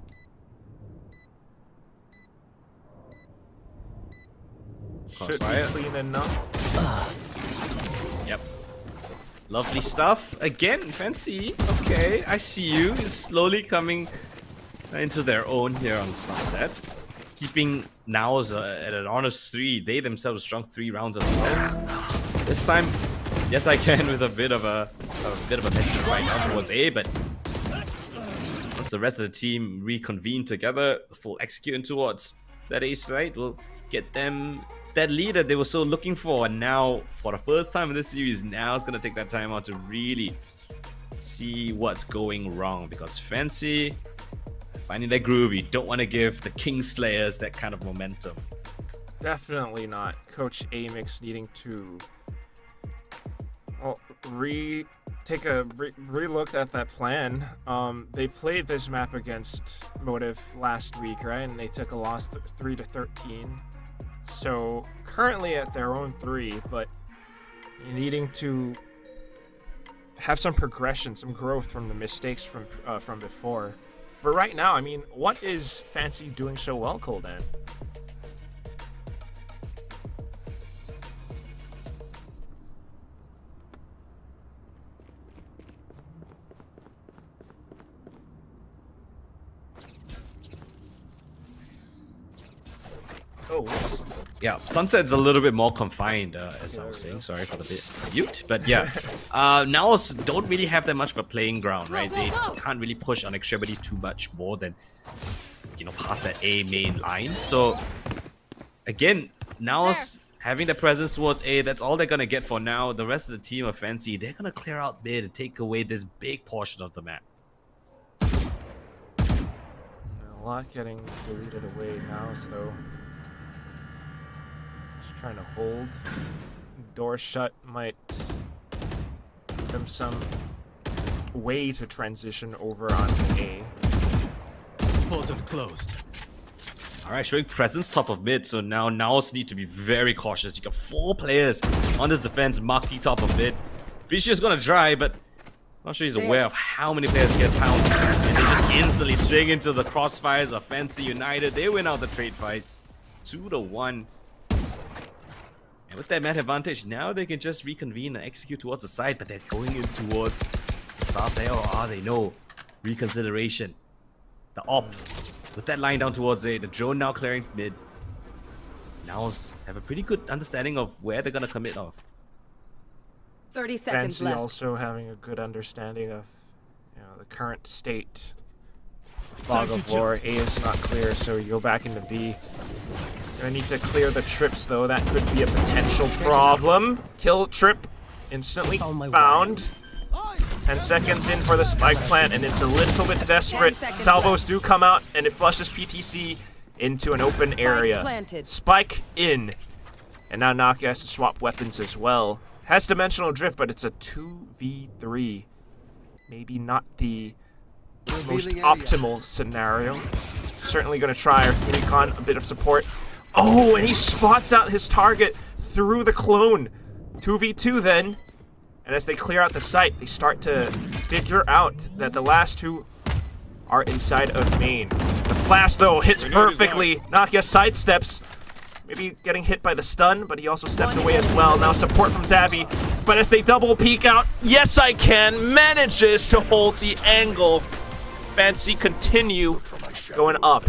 Should be Crossfire. clean enough. Yep. Lovely stuff. Again, Fancy. Okay, I see you. It's slowly coming into their own here on Sunset. Keeping NAOS at an honest 3. They themselves strong 3 rounds in a row. This time, yes I can with a bit of a messy fight down towards A, but once the rest of the team reconvene together, the full executing towards that A site will get them that lead that they were so looking for. And now, for the first time in this series, now it's gonna take that time out to really see what's going wrong, because Fancy finding their groove. You don't want to give the Kingslayers that kind of momentum. Definitely not. Coach Amix needing to take a relook at that plan. They played this map against Motive last week, right? And they took a loss 3-13. So currently at their own 3, but You're needing to have some progression, some growth from the mistakes from before. But right now, I mean, what is Fancy doing so well, Coldan? Oh, whoops. Yeah, Sunset's a little bit more confined, as I was saying. Sorry for the bit mute, but yeah, NAOS don't really have that much of a playing ground, right? They can't really push on extremities too much more than, you know, past that A main line. So again, NAOS having the presence towards A, that's all they're gonna get for now. The rest of the team of Fancy, they're gonna clear out mid and take away this big portion of the map. A lot getting deleted away now, though. Just trying to hold. Door shut might give them some way to transition over onto A. Portal closed. Alright, showing presence top of mid, so now NAOS need to be very cautious. You got 4 players on this defense, Maki top of mid. Fisher's gonna try, but not sure he's aware of how many players get pounced. And they just instantly swing into the crossfires of Fancy United. They win out the trade fights 2-1. And with that mad advantage, now they can just reconvene and execute towards the side, but they're going in towards the star player, or are they? No. Reconsideration. The op. With that line down towards A, the drone now clearing mid. NAOS have a pretty good understanding of where they're gonna commit off. 30 seconds Fancy left. also having a good understanding of, you know, the current state. Fog of war. A is not clear, so you go back into B. Gonna need to clear the trips though. That could be a potential problem. Kill trip instantly found. 10 seconds in for the spike plant, and it's a little bit desperate. Salvos do come out, and it flushes PTC into an open area. Spike in. And now Nakia has to swap weapons as well. Has dimensional drift, but it's a 2v3. Maybe not the most optimal scenario. Certainly going to try Recon, a bit of support. Oh, and he spots out his target through the clone. 2v2 then. And as they clear out the site, they start to figure out that the last 2 are inside of main. The flash, though, hits perfectly. Nakia sidesteps. Maybe getting hit by the stun, but he also steps away as well. Now support from Zavi. But as they double peek out, Yes I Can manages to hold the angle. Fancy continue going up.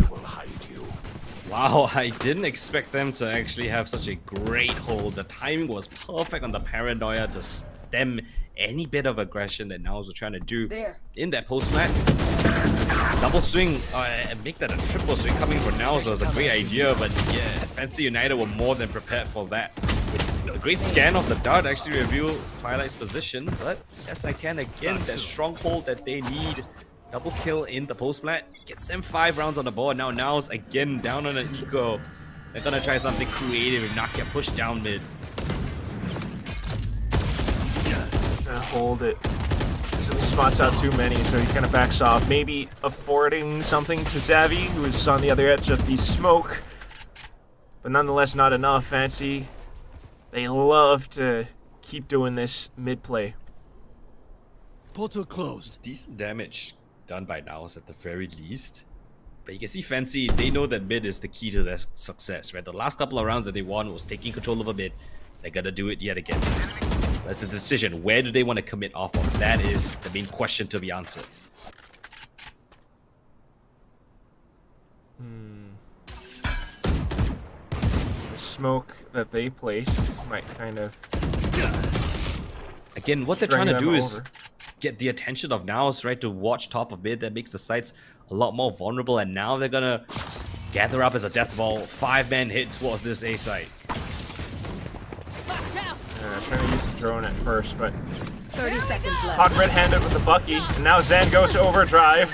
Wow, I didn't expect them to actually have such a great hold. The timing was perfect on the paranoia to stem any bit of aggression that NAOS are trying to do in that post-match. Double swing, and make that a triple swing coming from NAOS was a great idea, but yeah, Fancy United were more than prepared for that. A great scan of the dart actually revealed Twilight's position, but Yes I Can again, that stronghold that they need. Double kill in the post-plant, gets them 5 rounds on the board. Now NAOS again down on an eco. They're gonna try something creative and not get pushed down mid. Gonna hold it. So he spots out too many, so he kind of backs off. Maybe affording something to Zavi, who is on the other edge of the smoke. But nonetheless, not enough. Fancy, they love to keep doing this mid-play. Portal closed. Decent damage done by NAOS at the very least. But you can see Fancy, they know that mid is the key to their success, right? The last couple of rounds that they won was taking control of a mid. They're gonna do it yet again. That's the decision. Where do they want to commit off of? That is the main question to be answered. The smoke that they place might kind of... Again, what they're trying to do is get the attention of NAOS, right, to watch top of mid. That makes the sites a lot more vulnerable, and now they're gonna gather up as a death ball. 5-man hit towards this A site. Trying to use the drone at first, but 30 seconds left. caught red-handed with the Bucky, and now Zen goes to overdrive,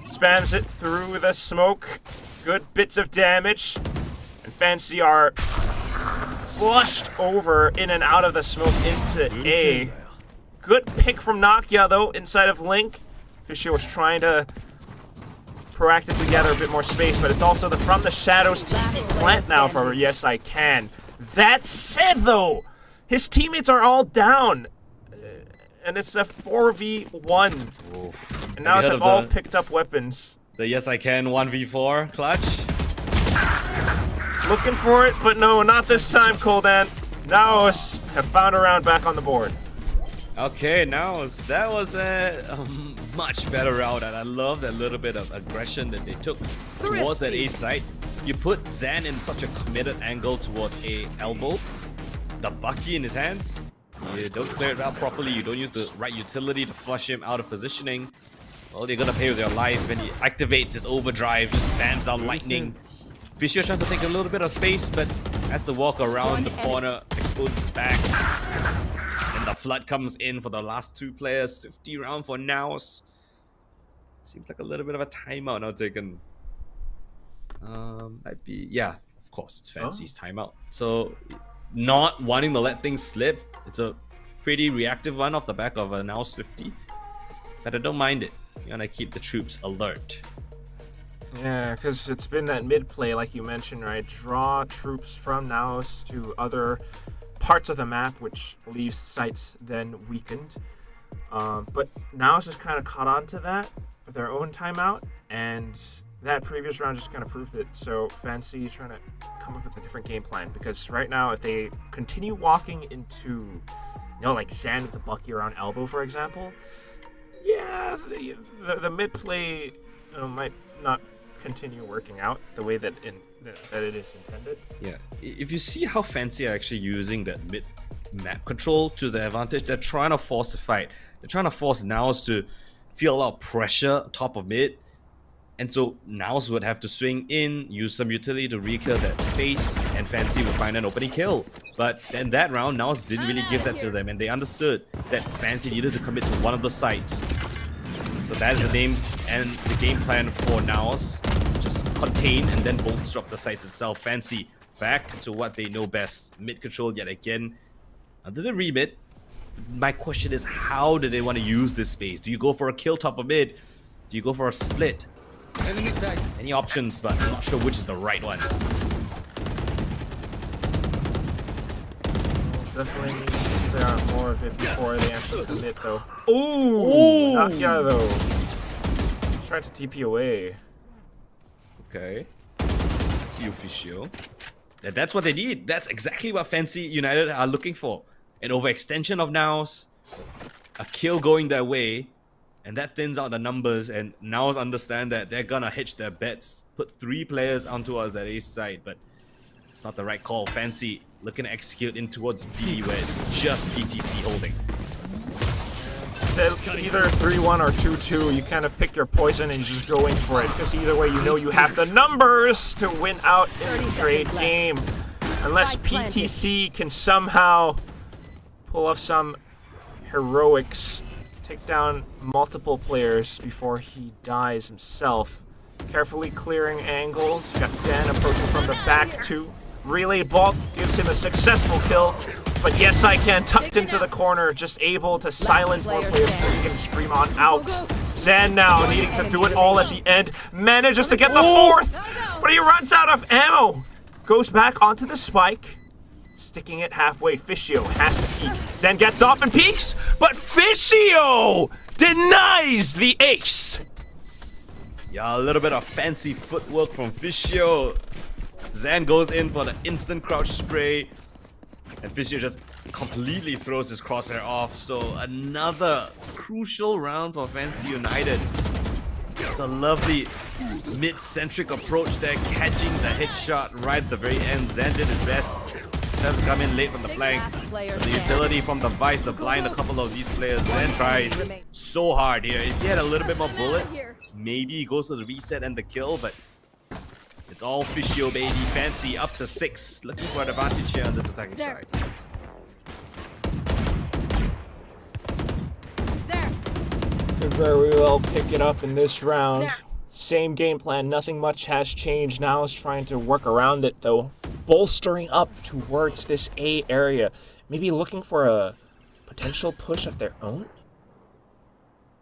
spams it through the smoke. Good bits of damage, and Fancy are flushed over in and out of the smoke into A. Good pick from Nakia though inside of Link. Fisher was trying to proactively gather a bit more space, but it's also from the shadows TP plant now for Yes I Can. That said though, His teammates are all down. And it's a 4v1. And now Ahead have of all the- picked up weapons. The yes I can 1v4 clutch. Looking for it, but no, not this time, Coldan. NAOS have found a round back on the board. Okay, now that was a much better round, and I love that little bit of aggression that they took towards that A site. You put Zan in such a committed angle towards A elbow, the Bucky in his hands. You don't clear it out properly. You don't use the right utility to flush him out of positioning. Well, they're gonna pay with their life, and he activates his overdrive, just spams out lightning. Fisher tries to take a little bit of space, but has to walk around the corner, exposes his back. And the flood comes in for the last two players. 50 round for NAOS. Seems like a little bit of a timeout now taken. Might be, yeah, of course, it's Fancy's timeout. So, not wanting to let things slip. It's a pretty reactive one off the back of a NAOS 50. But I don't mind it. You wanna keep the troops alert. Yeah, because it's been that mid play, like you mentioned, right? Draw troops from NAOS to other parts of the map, which leaves sites then weakened. But NAOS has kind of caught on to that with their own timeout, and that previous round just kind of proved it. So Fancy trying to come up with a different game plan, because right now if they continue walking into, like Zan with the Bucky around elbow, for example, yeah, the mid play might not continue working out the way that it is intended. Yeah, if you see how Fancy are actually using that mid map control to their advantage, they're trying to force a fight. They're trying to force NAOS to feel a lot of pressure top of mid. And so NAOS would have to swing in, use some utility to re-clear that space, and Fancy would find an opening kill. But then that round, NAOS didn't really give that to them, and they understood that Fancy needed to commit to one of the sites. So that is the name and the game plan for NAOS. Just contain and then bolster up the sites itself. Fancy back to what they know best. Mid control yet again. Under the remit, my question is, how do they want to use this space? Do you go for a kill top of mid? Do you go for a split? Enemy tag. Any options, but I'm not sure which is the right one. Definitely need to figure out more of it before they actually commit, though. Ooh! Not yeah, though. Trying to TP away. Okay. Let's see official. That's what they need. That's exactly what Fancy United are looking for. An overextension of NAOS, a kill going their way, and that thins out the numbers, and NAOS understand that they're gonna hedge their bets, put 3 players onto us at A side, but it's not the right call. Fancy looking to execute in towards B, where it's just PTC holding. Either 3-1 or 2-2, you kind of pick your poison and you just go in for it, because either way you know you have the numbers to win out in the trade game. Unless PTC can somehow pull off some heroics, take down multiple players before he dies himself. Carefully clearing angles. You got Zan approaching from the back too. Relay Bulk gives him a successful kill. But yes, I can tucked into the corner, just able to silence more players so he can scream on out. Zan now needing to do it all at the end. Manages to get the 4th, but he runs out of ammo. Goes back onto the spike. Sticking it halfway, Fischio has to peek. Zen gets off and peeks, but Fischio denies the ace. Yeah, a little bit of fancy footwork from Fischio. Zan goes in for the instant crouch spray, and Fischio just completely throws his crosshair off. So another crucial round for Fancy United. It's a lovely mid-centric approach there, catching the headshot right at the very end. Zan did his best. Does come in late from the flank. But the utility from the Vice to blind a couple of these players. Zan tries so hard here. If he had a little bit more bullets, maybe he goes for the reset and the kill, but it's all Fischio, baby. Fancy up to 6. Looking for an advantage here on this attacking side. Could very well pick it up in this round. Same game plan, nothing much has changed. Now is trying to work around it though. Bolstering up towards this A area. Maybe looking for a potential push of their own?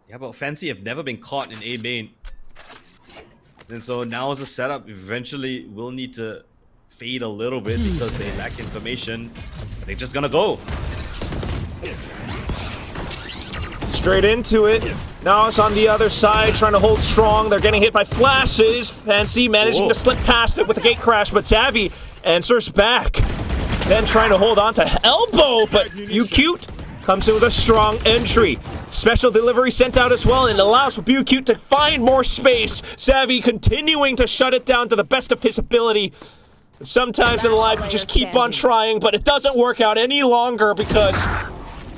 Yeah, but Fancy have never been caught in A main. And so now as a setup, eventually will need to fade a little bit because they lack information. They're just gonna go. Straight into it. Now it's on the other side, trying to hold strong. They're getting hit by flashes. Fancy managing Whoa. to slip past it with a gate crash, but Savvy answers back. Then trying to hold on to Elbow, but You Cute comes in with a strong entry. Special delivery sent out as well, and allows for Cute to find more space. Savvy continuing to shut it down to the best of his ability. Sometimes in life you just keep on trying, but it doesn't work out any longer because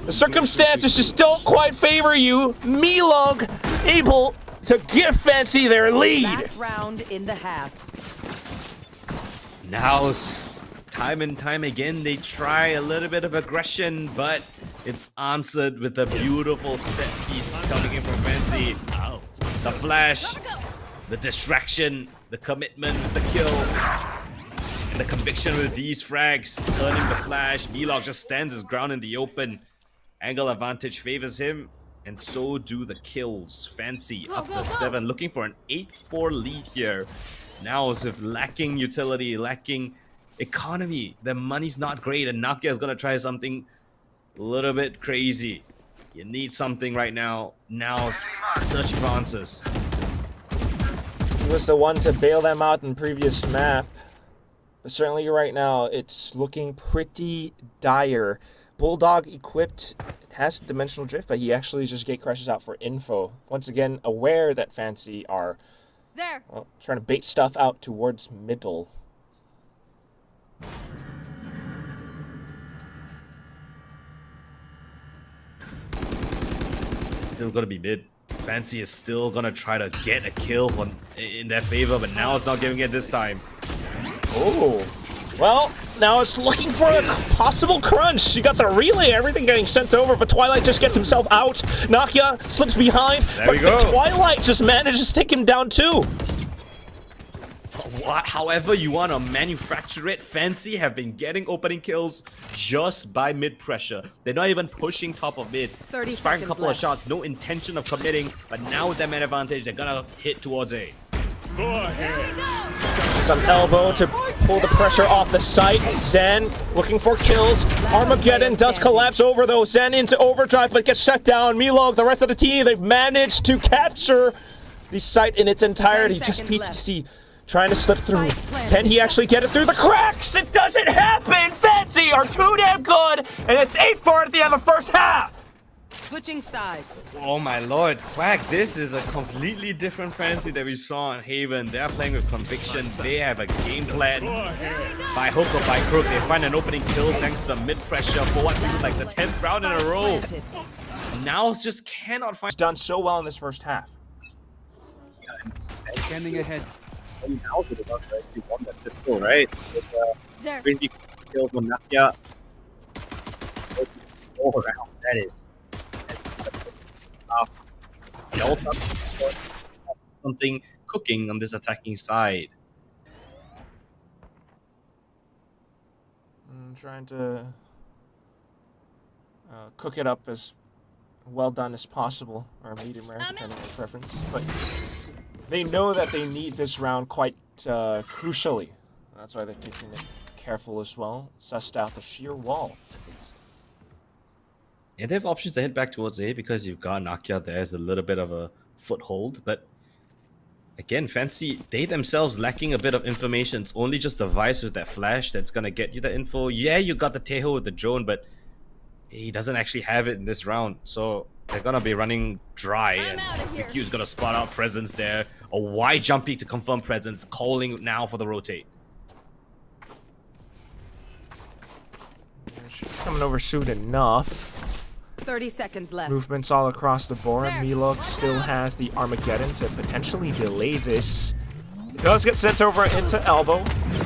the circumstances just don't quite favor you. Milog able to give Fancy their lead. Last round in the half. NAOS, time and time again, they try a little bit of aggression, but it's answered with a beautiful set piece coming in from Fancy. The flash, the distraction, the commitment, the kill, and the conviction with these frags, turning the flash. Milog just stands his ground in the open. Angle advantage favors him, and so do the kills. Fancy up to 7, looking for an 8-4 lead here. Now, as if lacking utility, lacking economy, the money's not great, and Nakia is gonna try something a little bit crazy. You need something right now. Now, search for answers. He was the one to bail them out in previous map, but certainly right now it's looking pretty dire. Bulldog equipped, has dimensional drift, but he actually just gate crashes out for info. Once again, aware that Fancy are trying to bait stuff out towards middle. Still gonna be mid. Fancy is still gonna try to get a kill in their favor, but now it's not giving it this time. Oh. Well, now it's looking for a possible crunch. She got the relay, everything getting sent over, but Twilight just gets himself out. Nakia slips behind, There we go. Twilight just manages to take him down too. However you want to manufacture it, Fancy have been getting opening kills just by mid pressure. They're not even pushing top of mid. 30 Just firing a seconds couple left. of shots, no intention of committing, but now with that man advantage, they're gonna hit towards A. Some elbow to pull the pressure off the site. Zen looking for kills. Armageddon does collapse over though. Zen into overdrive but gets shut down. Milog, the rest of the team, they've managed to capture the site in its entirety. 10 Just seconds PTC trying to slip through. Can he actually get it through the cracks? It doesn't happen! Fancy are too damn good! And it's 8-4 at the end of the first half! Switching sides. Oh my lord, Swag, this is a completely different Fancy that we saw in Haven. They're playing with conviction. They have a game plan. By hook or by crook, they find an opening kill thanks to mid pressure for what feels like the 10th round in a row. Now just cannot find. Done so well in this first half. Scanning ahead. Now would have actually won that pistol, right? With There. crazy kills on Nakia. All around, that is. They also have something cooking on this attacking side. I'm trying to cook it up as well done as possible, or medium rare, depending on your preference. But they know that they need this round quite crucially. That's why they're taking it careful as well. Sussed out the sheer wall. Yeah, they have options to head back towards A because you've got Nakia there as a little bit of a foothold, but again, Fancy, they themselves lacking a bit of information. It's only just a Vice with that flash that's gonna get you the info. Yeah, you got the Teho with the drone, but he doesn't actually have it in this round, so they're gonna be running dry, and Riku's gonna spot out presence there. A wide jump peek to confirm presence, calling now for the rotate. Coming over soon enough. 30 seconds left. Movements all across the board. Milog still has the Armageddon to potentially delay this. Does get sent over into elbow,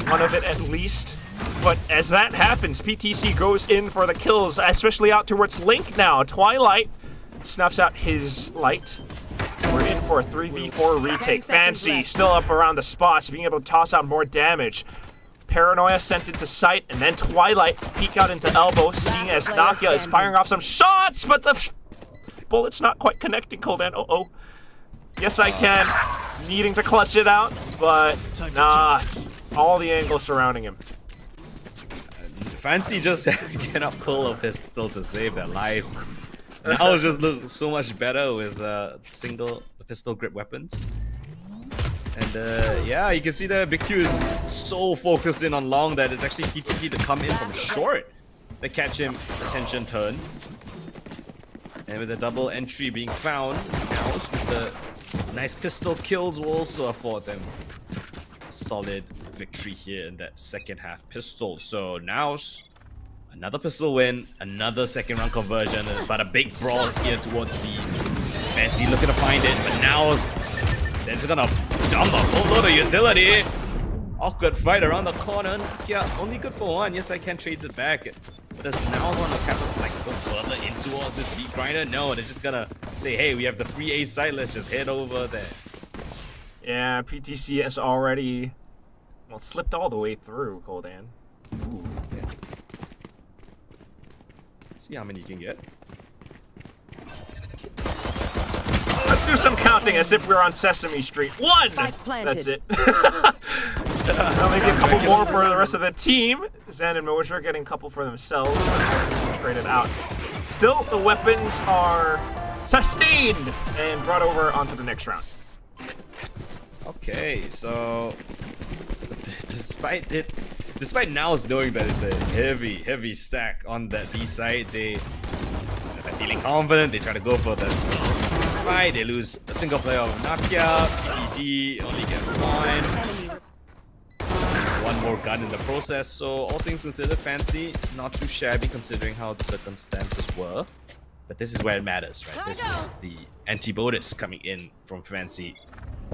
one of it at least. But as that happens, PTC goes in for the kills, especially out towards Link now. Twilight snuffs out his light. We're in for a 3v4 retake. 10 seconds Fancy left. still up around the spots, being able to toss out more damage. Paranoia sent into sight, and then Twilight peek out into elbow, seeing as Nakia is firing off some shots, but the bullet's not quite connecting. Coldan, uh-oh. Yes, I can. Needing to clutch it out, but nah, it's all the angles surrounding him. Fancy just cannot pull a pistol to save their life. Now it just looks so much better with single pistol grip weapons. And yeah, you can see that Big Q is so focused in on long that it's actually PTC to come in from short to catch him attention turn. And with the double entry being found, NAOS with the nice pistol kills will also afford them a solid victory here in that second half pistol. So NAOS, another pistol win, another second round conversion, but a big brawl here towards B. Fancy looking to find it, but NAOS, they're just gonna dump a whole load of utility. Awkward fight around the corner. Yeah, only good for one. Yes, I can trade it back. But does NAOS want to go further in towards this beat grinder? No, they're just gonna say, hey, we have the free A site, let's just head over there. Yeah, PTC has already, well, slipped all the way through, Coldan. Ooh. Yeah. See how many you can get. Let's do some counting as if we're on Sesame Street. 1! That's it. Now maybe a couple more for the rest of the team. Zen and Mosher getting a couple for themselves. Traded out. Still, the weapons are sustained and brought over onto the next round. Okay, so despite NAOS knowing that it's a heavy stack on that B side, they're feeling confident. They try to go for the fight. They lose a single player of Nakia. PTC only gets one more gun in the process. So all things considered, Fancy not too shabby considering how the circumstances were. But this is where it matters, right? This is the anti-bonus coming in from Fancy,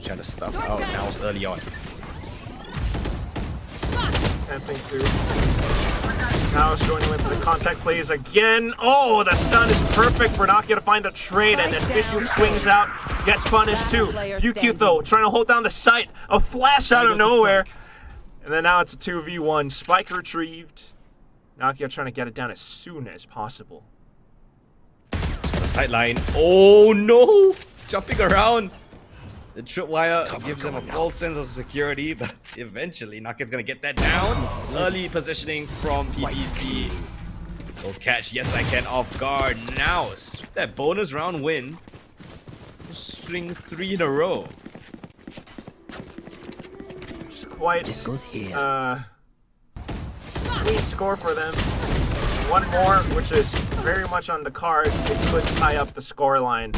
trying to stuff out NAOS early on. Attempting to. NAOS going with the contact plays again. Oh, the stun is perfect for Nakia to find a trade, and as Issue swings out, gets punished too. UQ though, trying to hold down the site. A flash out of nowhere. And then now it's a 2v1. Spike retrieved. Nakia trying to get it down as soon as possible. The sideline. Oh no! Jumping around. The tripwire gives them a false sense of security, but eventually Nakia's gonna get that down. Early positioning from PTC. Will catch Yes I Can off guard. NAOS, that bonus round win. String 3 in a row. It's quite clean score for them. One more, which is very much on the cards. It could tie up the score line.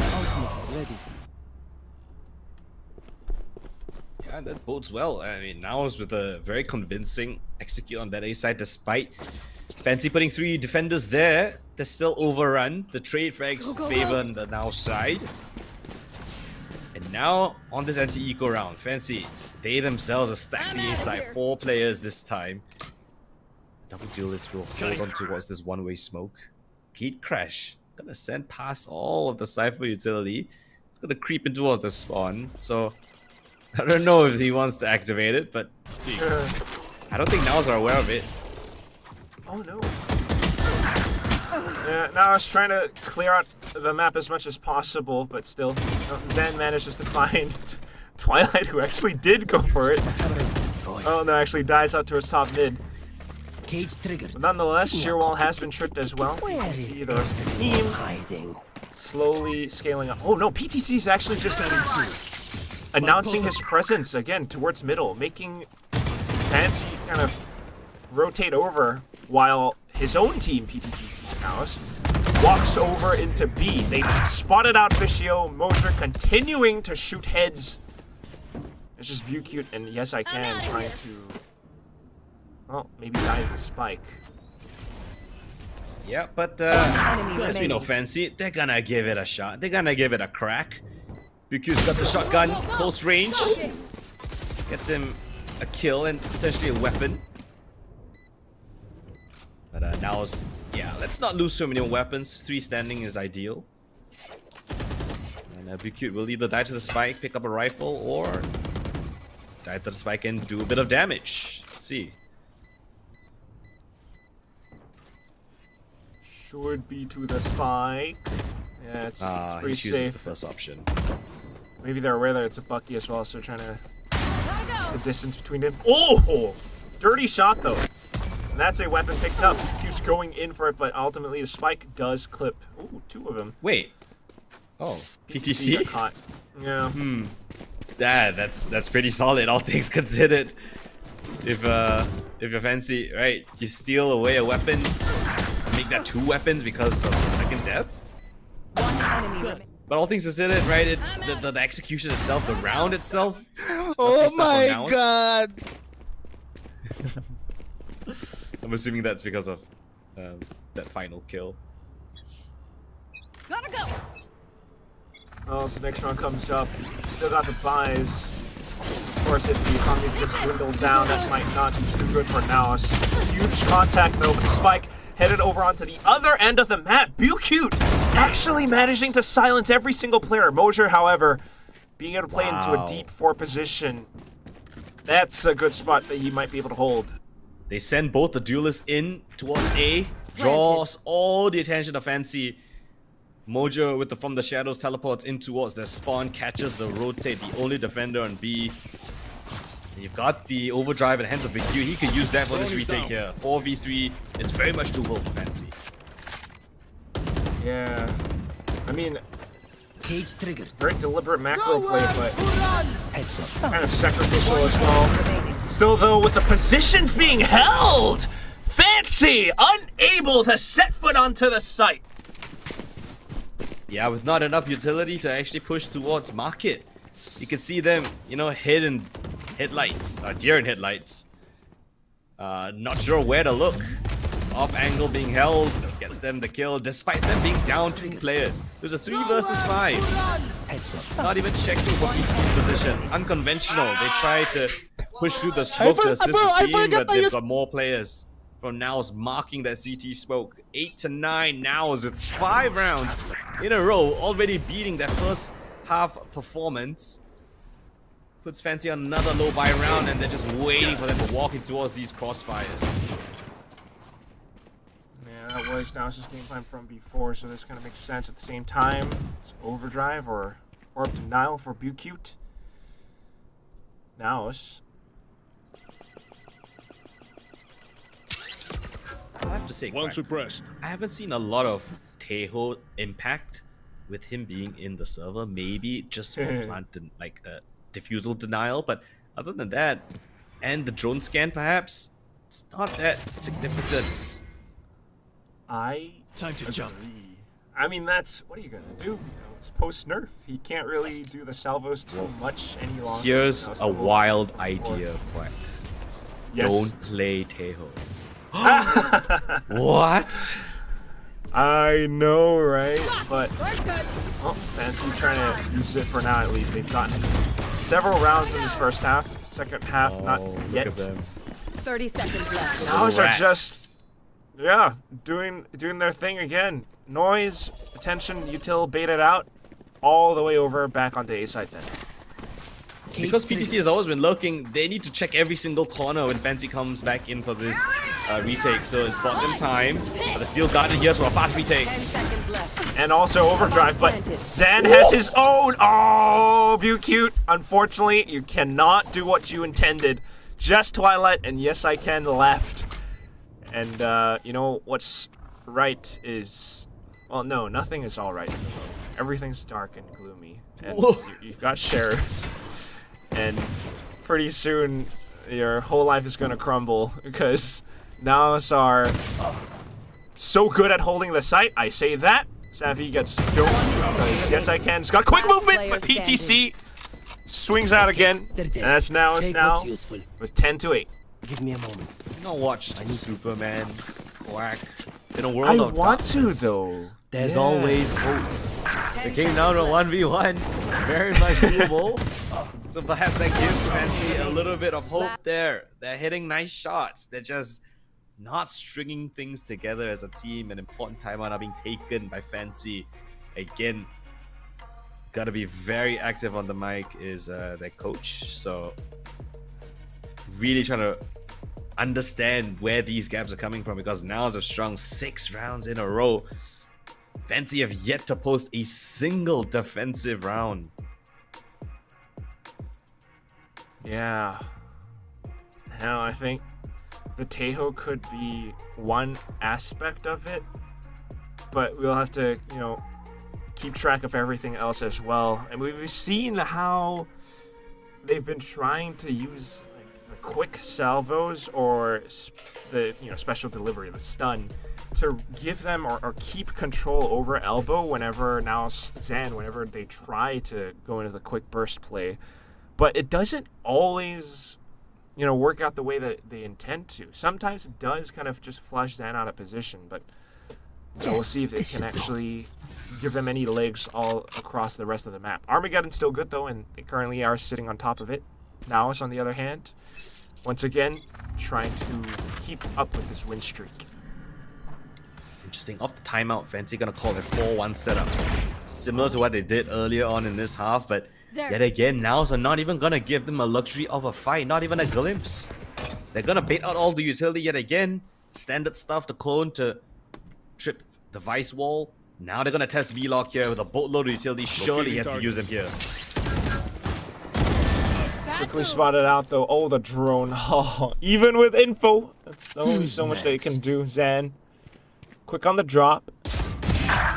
Yeah, that bodes well. I mean, NAOS with a very convincing execute on that A side, despite Fancy putting 3 defenders there. They're still overrun. The trade frags favor the NAOS side. And now on this anti-eco round, Fancy, they themselves are stacked the A side. 4 players this time. The double duelist will hold on towards this one-way smoke. Gate crash. Gonna send past all of the Cypher utility. It's gonna creep in towards the spawn. So I don't know if he wants to activate it, but I don't think NAOS are aware of it. Oh no. Yeah, NAOS trying to clear out the map as much as possible, but still, Zen manages to find Twilight, who actually did go for it. Oh no, actually dies out to his top mid. Cage triggered. But nonetheless, Sheerwall has been tripped as well. See the rest of the team slowly scaling up. Oh no, PTC is actually just announcing his presence again towards middle, making Fancy kind of rotate over while his own team, PTC's NAOS, walks over into B. They spotted out Fishio, Moser continuing to shoot heads. It's just Cute and Yes I Can trying to, well, maybe die with Spike. Yeah, but as we know, Fancy, they're gonna give it a shot. They're gonna give it a crack. BQ's got the shotgun, close range. Gets him a kill and potentially a weapon. But NAOS, yeah, let's not lose so many weapons. 3 standing is ideal. And BQ will either die to the spike, pick up a rifle, or die to the spike and do a bit of damage. Let's see. Should be to the spike. Yeah, it's pretty he chooses safe. the first option. Maybe they're aware that it's a Bucky as well, so they're trying to the distance between them. Oh! Dirty shot though. And that's a weapon picked up. Keeps going in for it, but ultimately the spike does clip. Ooh, 2 of them. Wait. Oh, got PTC? caught. Yeah. That's pretty solid, all things considered. If you're fancy, right, you steal away a weapon, make that 2 weapons because of the second death. One enemy remaining. But all things considered, right, the execution itself, the round itself. Oh nothing my stuff on god! I'm assuming that's because of that final kill. Gotta go. Oh, so next round comes up. Still got the buys. Of course, if the economy gets dwindled down, that might not be too good for NAOS. Huge contact though, but Spike headed over onto the other end of the map. Cute actually managing to silence every single player. Mosier, however, being able to play into a deep 4 position. That's a good spot that he might be able to hold. They send both the duelists in towards A, draws all the attention of Fancy. Mojo with the From the Shadows teleports in towards their spawn, catches the rotate, the only defender on B. You've got the overdrive in the hands of Big Q. He could use that for this retake here. 4v3, it's very much doable for Fancy. Yeah. I mean, Cage triggered. very deliberate macro play, but Heads up. kind of sacrificial as well. Still though, with the positions being held, Fancy unable to set foot onto the site. Yeah, with not enough utility to actually push towards market. You can see them, you know, hidden headlights, deer in headlights. Not sure where to look. Off angle being held gets them the kill, despite them being down 2 players. There's a 3 versus 5. Heads up. Not even checking for PT's position. Unconventional. They try to push through the smoke to assist the team, but they've got more players. From NAOS marking that CT smoke. 8 to 9 NAOS with 5 rounds in a row, already beating that first half performance. Puts Fancy on another low buy round, and they're just waiting for them to walk in towards these crossfires. Yeah, that was NAOS' game plan from before, so this kind of makes sense. At the same time, it's overdrive or orb denial for Cute. NAOS. I have to say, One Quack, suppressed. I haven't seen a lot of Teho impact with him being in the server. Maybe just for plant diffusal denial, but other than that, and the drone scan perhaps, it's not that significant. Time to jump. Agree. I mean, that's what are you gonna do? You know, it's post nerf. He can't really do the salvos too much any longer. Here's You know, a so wild idea, Quack. Yes. Don't play Teho. What? I know, right? But We're good. well, Fancy trying to use it for now at least. They've gotten several rounds in this first half. Second half, not Look yet. at them. 30 seconds left. NAOS are Rats. just, yeah, doing their thing again. Noise, attention, util baited out, all the way over back onto A side then. Cage Because PTC triggered. has always been lurking, they need to check every single corner when Fancy comes back in for this retake. So it's bought them time. But they're still guarded here for a fast retake. 10 seconds left. And also overdrive, but Zan has his own. Oh, Cute. Unfortunately, you cannot do what you intended. Just Twilight and Yes I Can left. And you know what's right is, well, no, nothing is all right. Everything's dark and gloomy. And you've got Sheriff. And pretty soon, your whole life is gonna crumble because NAOS are so good at holding the site. I say that. Savvy gets killed because Yes I Can. He's got quick movement, but PTC swings out again. And that's NAOS Take now what's useful. with 10 to 8. Give me a moment. Not watched Superman, Quack. In a world I of want to darkness, though. There's Yeah. always hope. They came down to 1v1, very much doable. So perhaps that gives Fancy a little bit of hope there. They're hitting nice shots. They're just not stringing things together as a team. An important timeout are being taken by Fancy. Again, gotta be very active on the mic is their coach. So really trying to understand where these gaps are coming from, because now is a strong 6 rounds in a row. Fancy have yet to post a single defensive round. Yeah. Now I think the Tejo could be one aspect of it, but we'll have to, you know, keep track of everything else as well. And we've seen how they've been trying to use like, the quick salvos or the special delivery, the stun, to give them or keep control over elbow whenever Zan, whenever they try to go into the quick burst play. But it doesn't always, work out the way that they intend to. Sometimes it does kind of just flush Zan out of position, but so we'll see if it can actually give them any legs all across the rest of the map. Armageddon's still good though, and they currently are sitting on top of it. NAOS, on the other hand, once again, trying to keep up with this win streak. Interesting. Off the timeout, Fancy gonna call a 4-1 setup. Similar to what they did earlier on in this half, but yet again, NAOS are not even gonna give them a luxury of a fight, not even a glimpse. They're gonna bait out all the utility yet again. Standard stuff, the clone to trip the Vice wall. Now they're gonna test V-Lock here with a boatload of utility. Surely he has to use him here. Quickly spotted out though. Oh, the drone. Oh, even with info, that's only so much they can do. Zan, quick on the drop.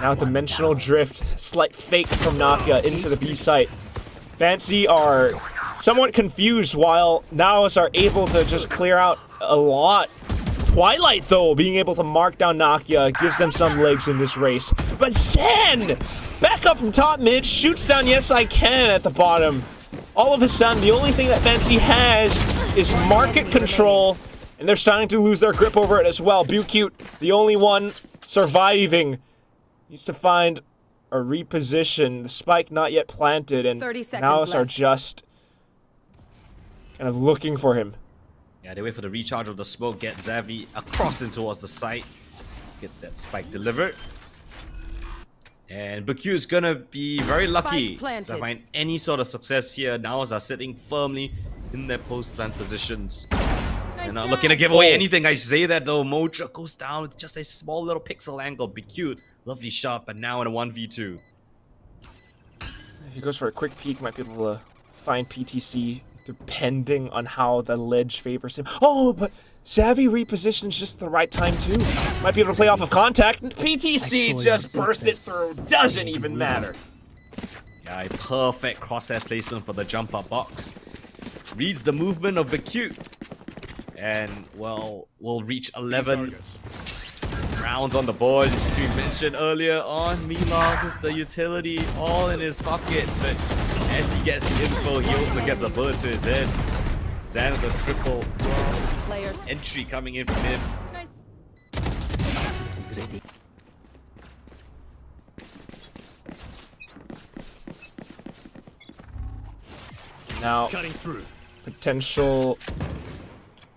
Now dimensional drift, slight fake from Nakia into the B site. Fancy are somewhat confused while NAOS are able to just clear out a lot. Twilight though, being able to mark down Nakia gives them some legs in this race. But Zan, back up from top mid, shoots down Yes I Can at the bottom. All of a sudden, the only thing that Fancy has is market control, and they're starting to lose their grip over it as well. Bucute, the only one surviving, needs to find a reposition. The spike not yet planted, and 30 seconds NAOS are left. just kind of looking for him. Yeah, they wait for the recharge of the smoke, get Xavi across in towards the site, get that spike delivered. And Baku is gonna be very lucky to find any sort of success here. NAOS are sitting firmly in their post-plant positions. They're not looking to give away anything. I say that though. Mojo goes down with just a small little pixel angle. Baku, lovely shot, but now in a 1v2. If he goes for a quick peek, might be able to find PTC depending on how the ledge favors him. Oh, but Xavi repositions just the right time too. Might be able to play off of contact. PTC just burst it through. Doesn't even matter. Yeah, a perfect crosshair placement for the jump up box. Reads the movement of the Q. And, well, we'll reach 11 rounds on the board. As we mentioned earlier on, Milog with the utility all in his pocket. But as he gets the info, he also gets a bullet to his head. Zan with the triple entry coming in from him. This is ready. Now, potential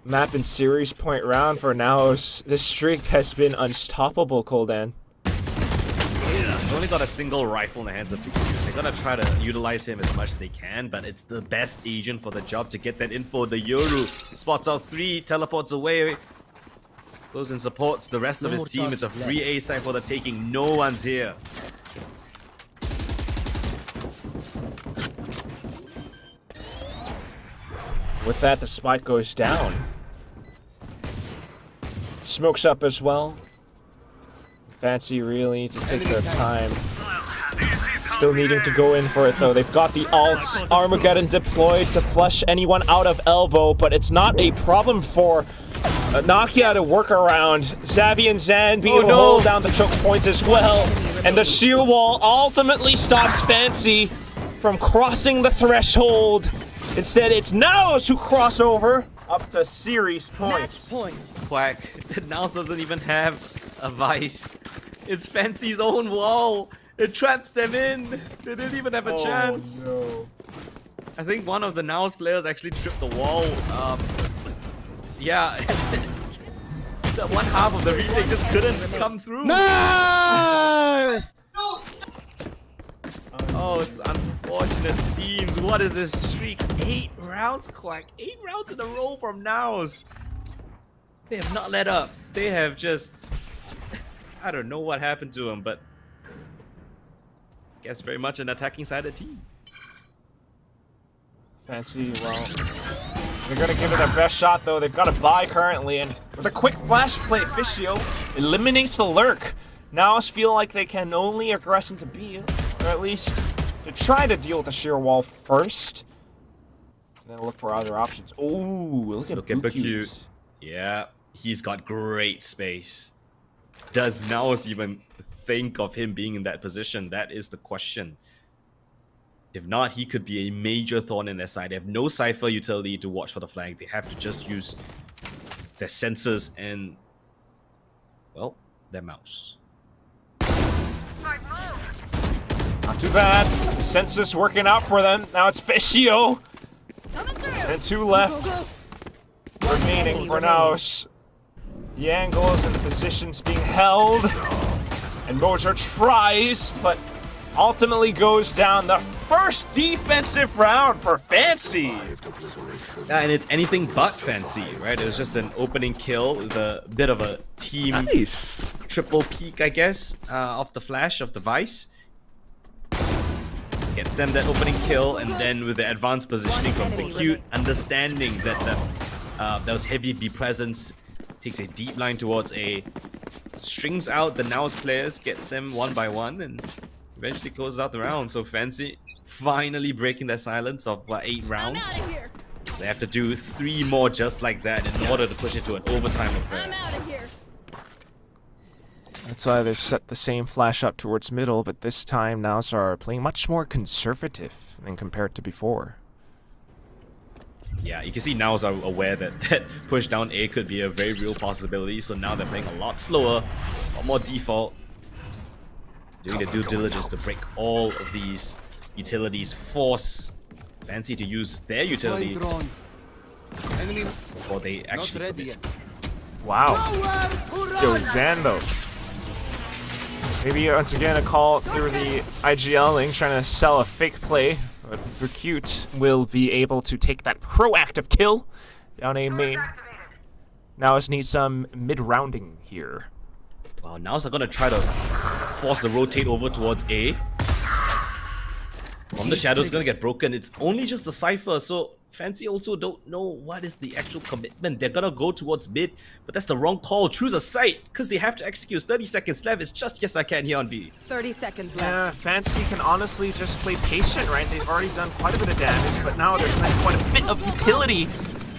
map and series point round for NAOS. This streak has been unstoppable, Koldan. They've only got a single rifle in the hands of Pikachu. They're gonna try to utilize him as much as they can, but it's the best agent for the job to get that info. The Yoru spots out 3, teleports away, goes and supports the rest of his team. It's a free A side for the taking. No one's here. With that, the spike goes down. Smokes up as well. Fancy really need to take their time. Still needing to go in for it though. They've got the ults. Armageddon deployed to flush anyone out of elbow, but it's not a problem for Nakia to work around. Xavi and Zan being able to hold down the choke points as well. And the shield wall ultimately stops Fancy from crossing the threshold. Instead, it's NAOS who cross over up to series points. Quack. NAOS doesn't even have a vice. It's Fancy's own wall. It traps them in. They didn't even have a chance. No. I think one of the NAOS players actually tripped the wall. Yeah. The one half of the retake just couldn't come through. No! Oh, it's unfortunate scenes. What is this streak? 8 rounds, Quack. 8 rounds in a row from NAOS. They have not let up. They have just... I don't know what happened to them, but... I guess very much an attacking-sided team. Fancy, well... They're gonna give it their best shot though. They've got a buy currently, and with a quick flash play, Fischio eliminates the lurk. NAOS feel like they can only aggress into B, or at least to try to deal with the sheer wall first. And then look for other options. Oh, look at Bakute. Yeah, he's got great space. Does NAOS even think of him being in that position? That is the question. If not, he could be a major thorn in their side. They have no Cypher utility to watch for the flag. They have to just use their sensors and, well, their mouse. Not too bad. The sensors working out for them. Now it's Fischio. And 2 left. Remaining for NAOS. The angles and the positions being held. And Moser tries, but ultimately goes down. The first defensive round for Fancy. Yeah, and it's anything but Fancy, right? It was just an opening kill with a bit of a team triple peek, I guess, off the flash of the Vice. Gets them that opening kill, and then with the advanced positioning from Bakute, understanding that there was heavy B presence, takes a deep line towards A, strings out the NAOS players, gets them one by one, and eventually closes out the round. So Fancy finally breaking their silence of 8 rounds. They have to do 3 more just like that in order to push it to an overtime affair. That's why they've set the same flash up towards middle, but this time NAOS are playing much more conservative than compared to before. Yeah, you can see NAOS are aware that that push down A could be a very real possibility, so now they're playing a lot slower, a lot more default, doing the due diligence to break all of these utilities, force Fancy to use their utility before they actually commit. Wow. Yo, Zando. Maybe once again a call through the IGL link trying to sell a fake play, but Bakute will be able to take that proactive kill down A main. NAOS need some mid-rounding here. Well, NAOS are going to try to force the rotate over towards A. From the shadows going to get broken. It's only just a Cypher, so Fancy also don't know what is the actual commitment. They're going to go towards mid, but that's the wrong call. Choose a site, because they have to execute. 30 seconds left. It's just yes I can here on B. 30 seconds left. Yeah, Fancy can honestly just play patient, right? They've already done quite a bit of damage, but now there's quite a bit of utility.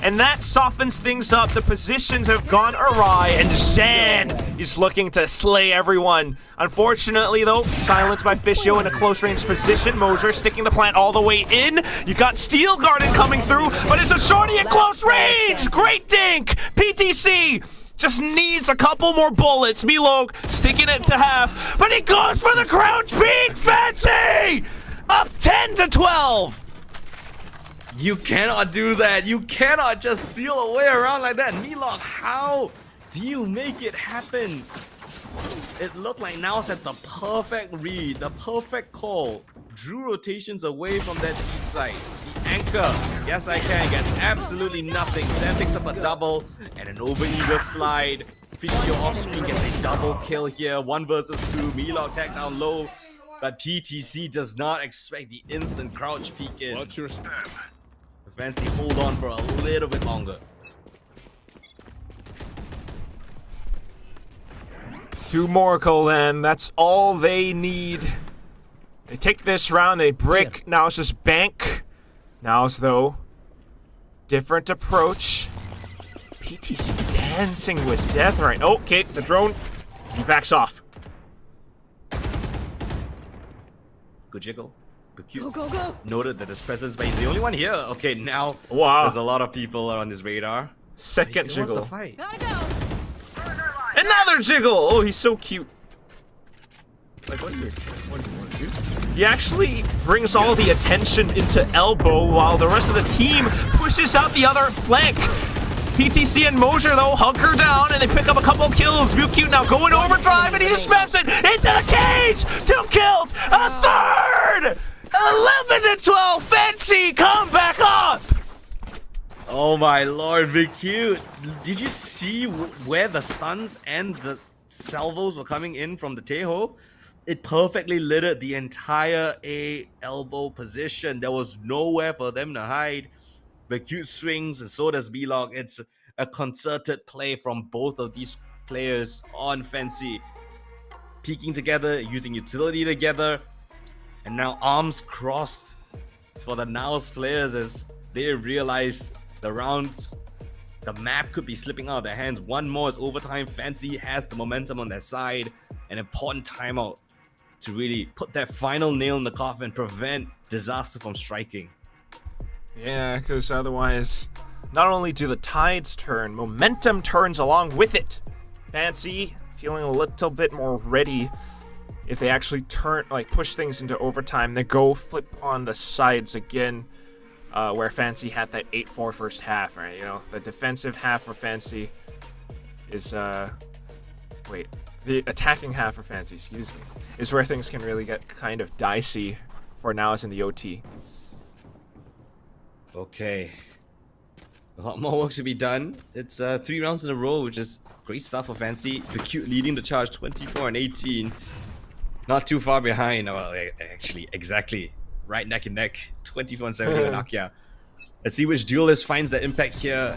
And that softens things up. The positions have gone awry, and Zan is looking to slay everyone. Unfortunately, though, silenced by Fischio in a close-range position. Moser sticking the plant all the way in. You got Steel Garden coming through, but it's a shorty at close range. Great dink. PTC just needs a couple more bullets. Milog sticking it to half, but he goes for the crouch peek. Fancy up 10 to 12. You cannot do that. You cannot just steal away around like that. Milog, how do you make it happen? It looked like NAOS had the perfect read, the perfect call. Drew rotations away from that east side. The anchor, yes I can, gets absolutely nothing. Sam picks up a double and an over-eager slide. Fischio off-screen gets a double kill here. 1 versus 2. Milog tagged down low. But PTC does not expect the instant crouch peek in. Watch your step. Fancy hold on for a little bit longer. 2 more, Colan. That's all they need. They take this round, they break NAOS' bank. NAOS, though, different approach. PTC dancing with death right. Okay, the drone, he backs off. Good jiggle. Go, go, go. Noted that his presence, but he's the only one here. Okay, now Wow. there's a lot of people on his radar. Second He still wants jiggle. to fight. Gotta go. Another jiggle! Oh, he's so cute. Like, what do you want to do? He actually brings all the attention into elbow while the rest of the team pushes out the other flank. PTC and Moser, though, hunker down and they pick up a couple kills. Bakute now going overdrive and he just smaps it into the cage! 2 kills! A third! 11 to 12! Fancy, come back up! Oh my lord, Bakute. Did you see where the stuns and the salvos were coming in from the Teho? It perfectly littered the entire A elbow position. There was nowhere for them to hide. But cute swings, and so does B-Log. It's a concerted play from both of these players on Fancy. Peeking together, using utility together. And now arms crossed for the NAOS players as they realize the rounds, the map could be slipping out of their hands. One more is overtime. Fancy has the momentum on their side. An important timeout to really put that final nail in the coffin, prevent disaster from striking. Yeah, because otherwise, not only do the tides turn, momentum turns along with it. Fancy feeling a little bit more ready if they actually push things into overtime. They go flip on the sides again, where Fancy had that 8-4 first half, right? You know, the defensive half for Fancy is, the attacking half for Fancy, excuse me, is where things can really get kind of dicey for NAOS in the OT. Okay. A lot more work to be done. It's 3 rounds in a row, which is great stuff for Fancy. The Cute leading the charge 24-18. Not too far behind. Well, actually, exactly. Right neck and neck. 24-17 with Akia. Let's see which duelist finds the impact here.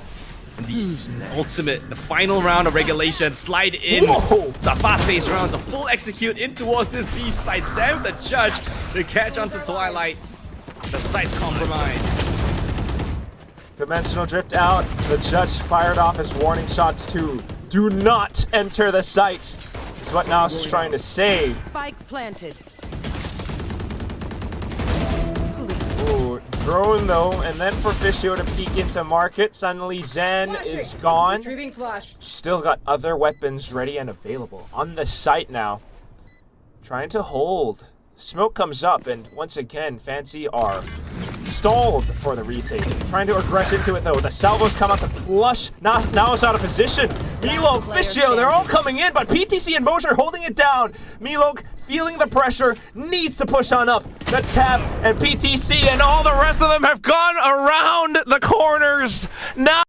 And the final round of regulation. Slide in. Whoa. It's a fast-paced round. It's a full execute in towards this B side. Sam, the judge, to catch onto Twilight. The site's compromised. Dimensional drift out. The judge fired off his warning shots too. Do not enter the site. Is what NAOS is trying to say. Spike planted. Ooh, drone though, and then for Fishio to peek into market. Suddenly Zen is gone. Retrieving flash. Still got other weapons ready and available on the site now. Trying to hold. Smoke comes up, and once again, Fancy are stalled for the retake. Trying to aggress into it though. The salvos come out to flush. Now it's out of position. Milog, Fishio, they're all coming in, but PTC and Mosher holding it down. Milog feeling the pressure, needs to push on up. The tap and PTC and all the rest of them have gone around the corners. Now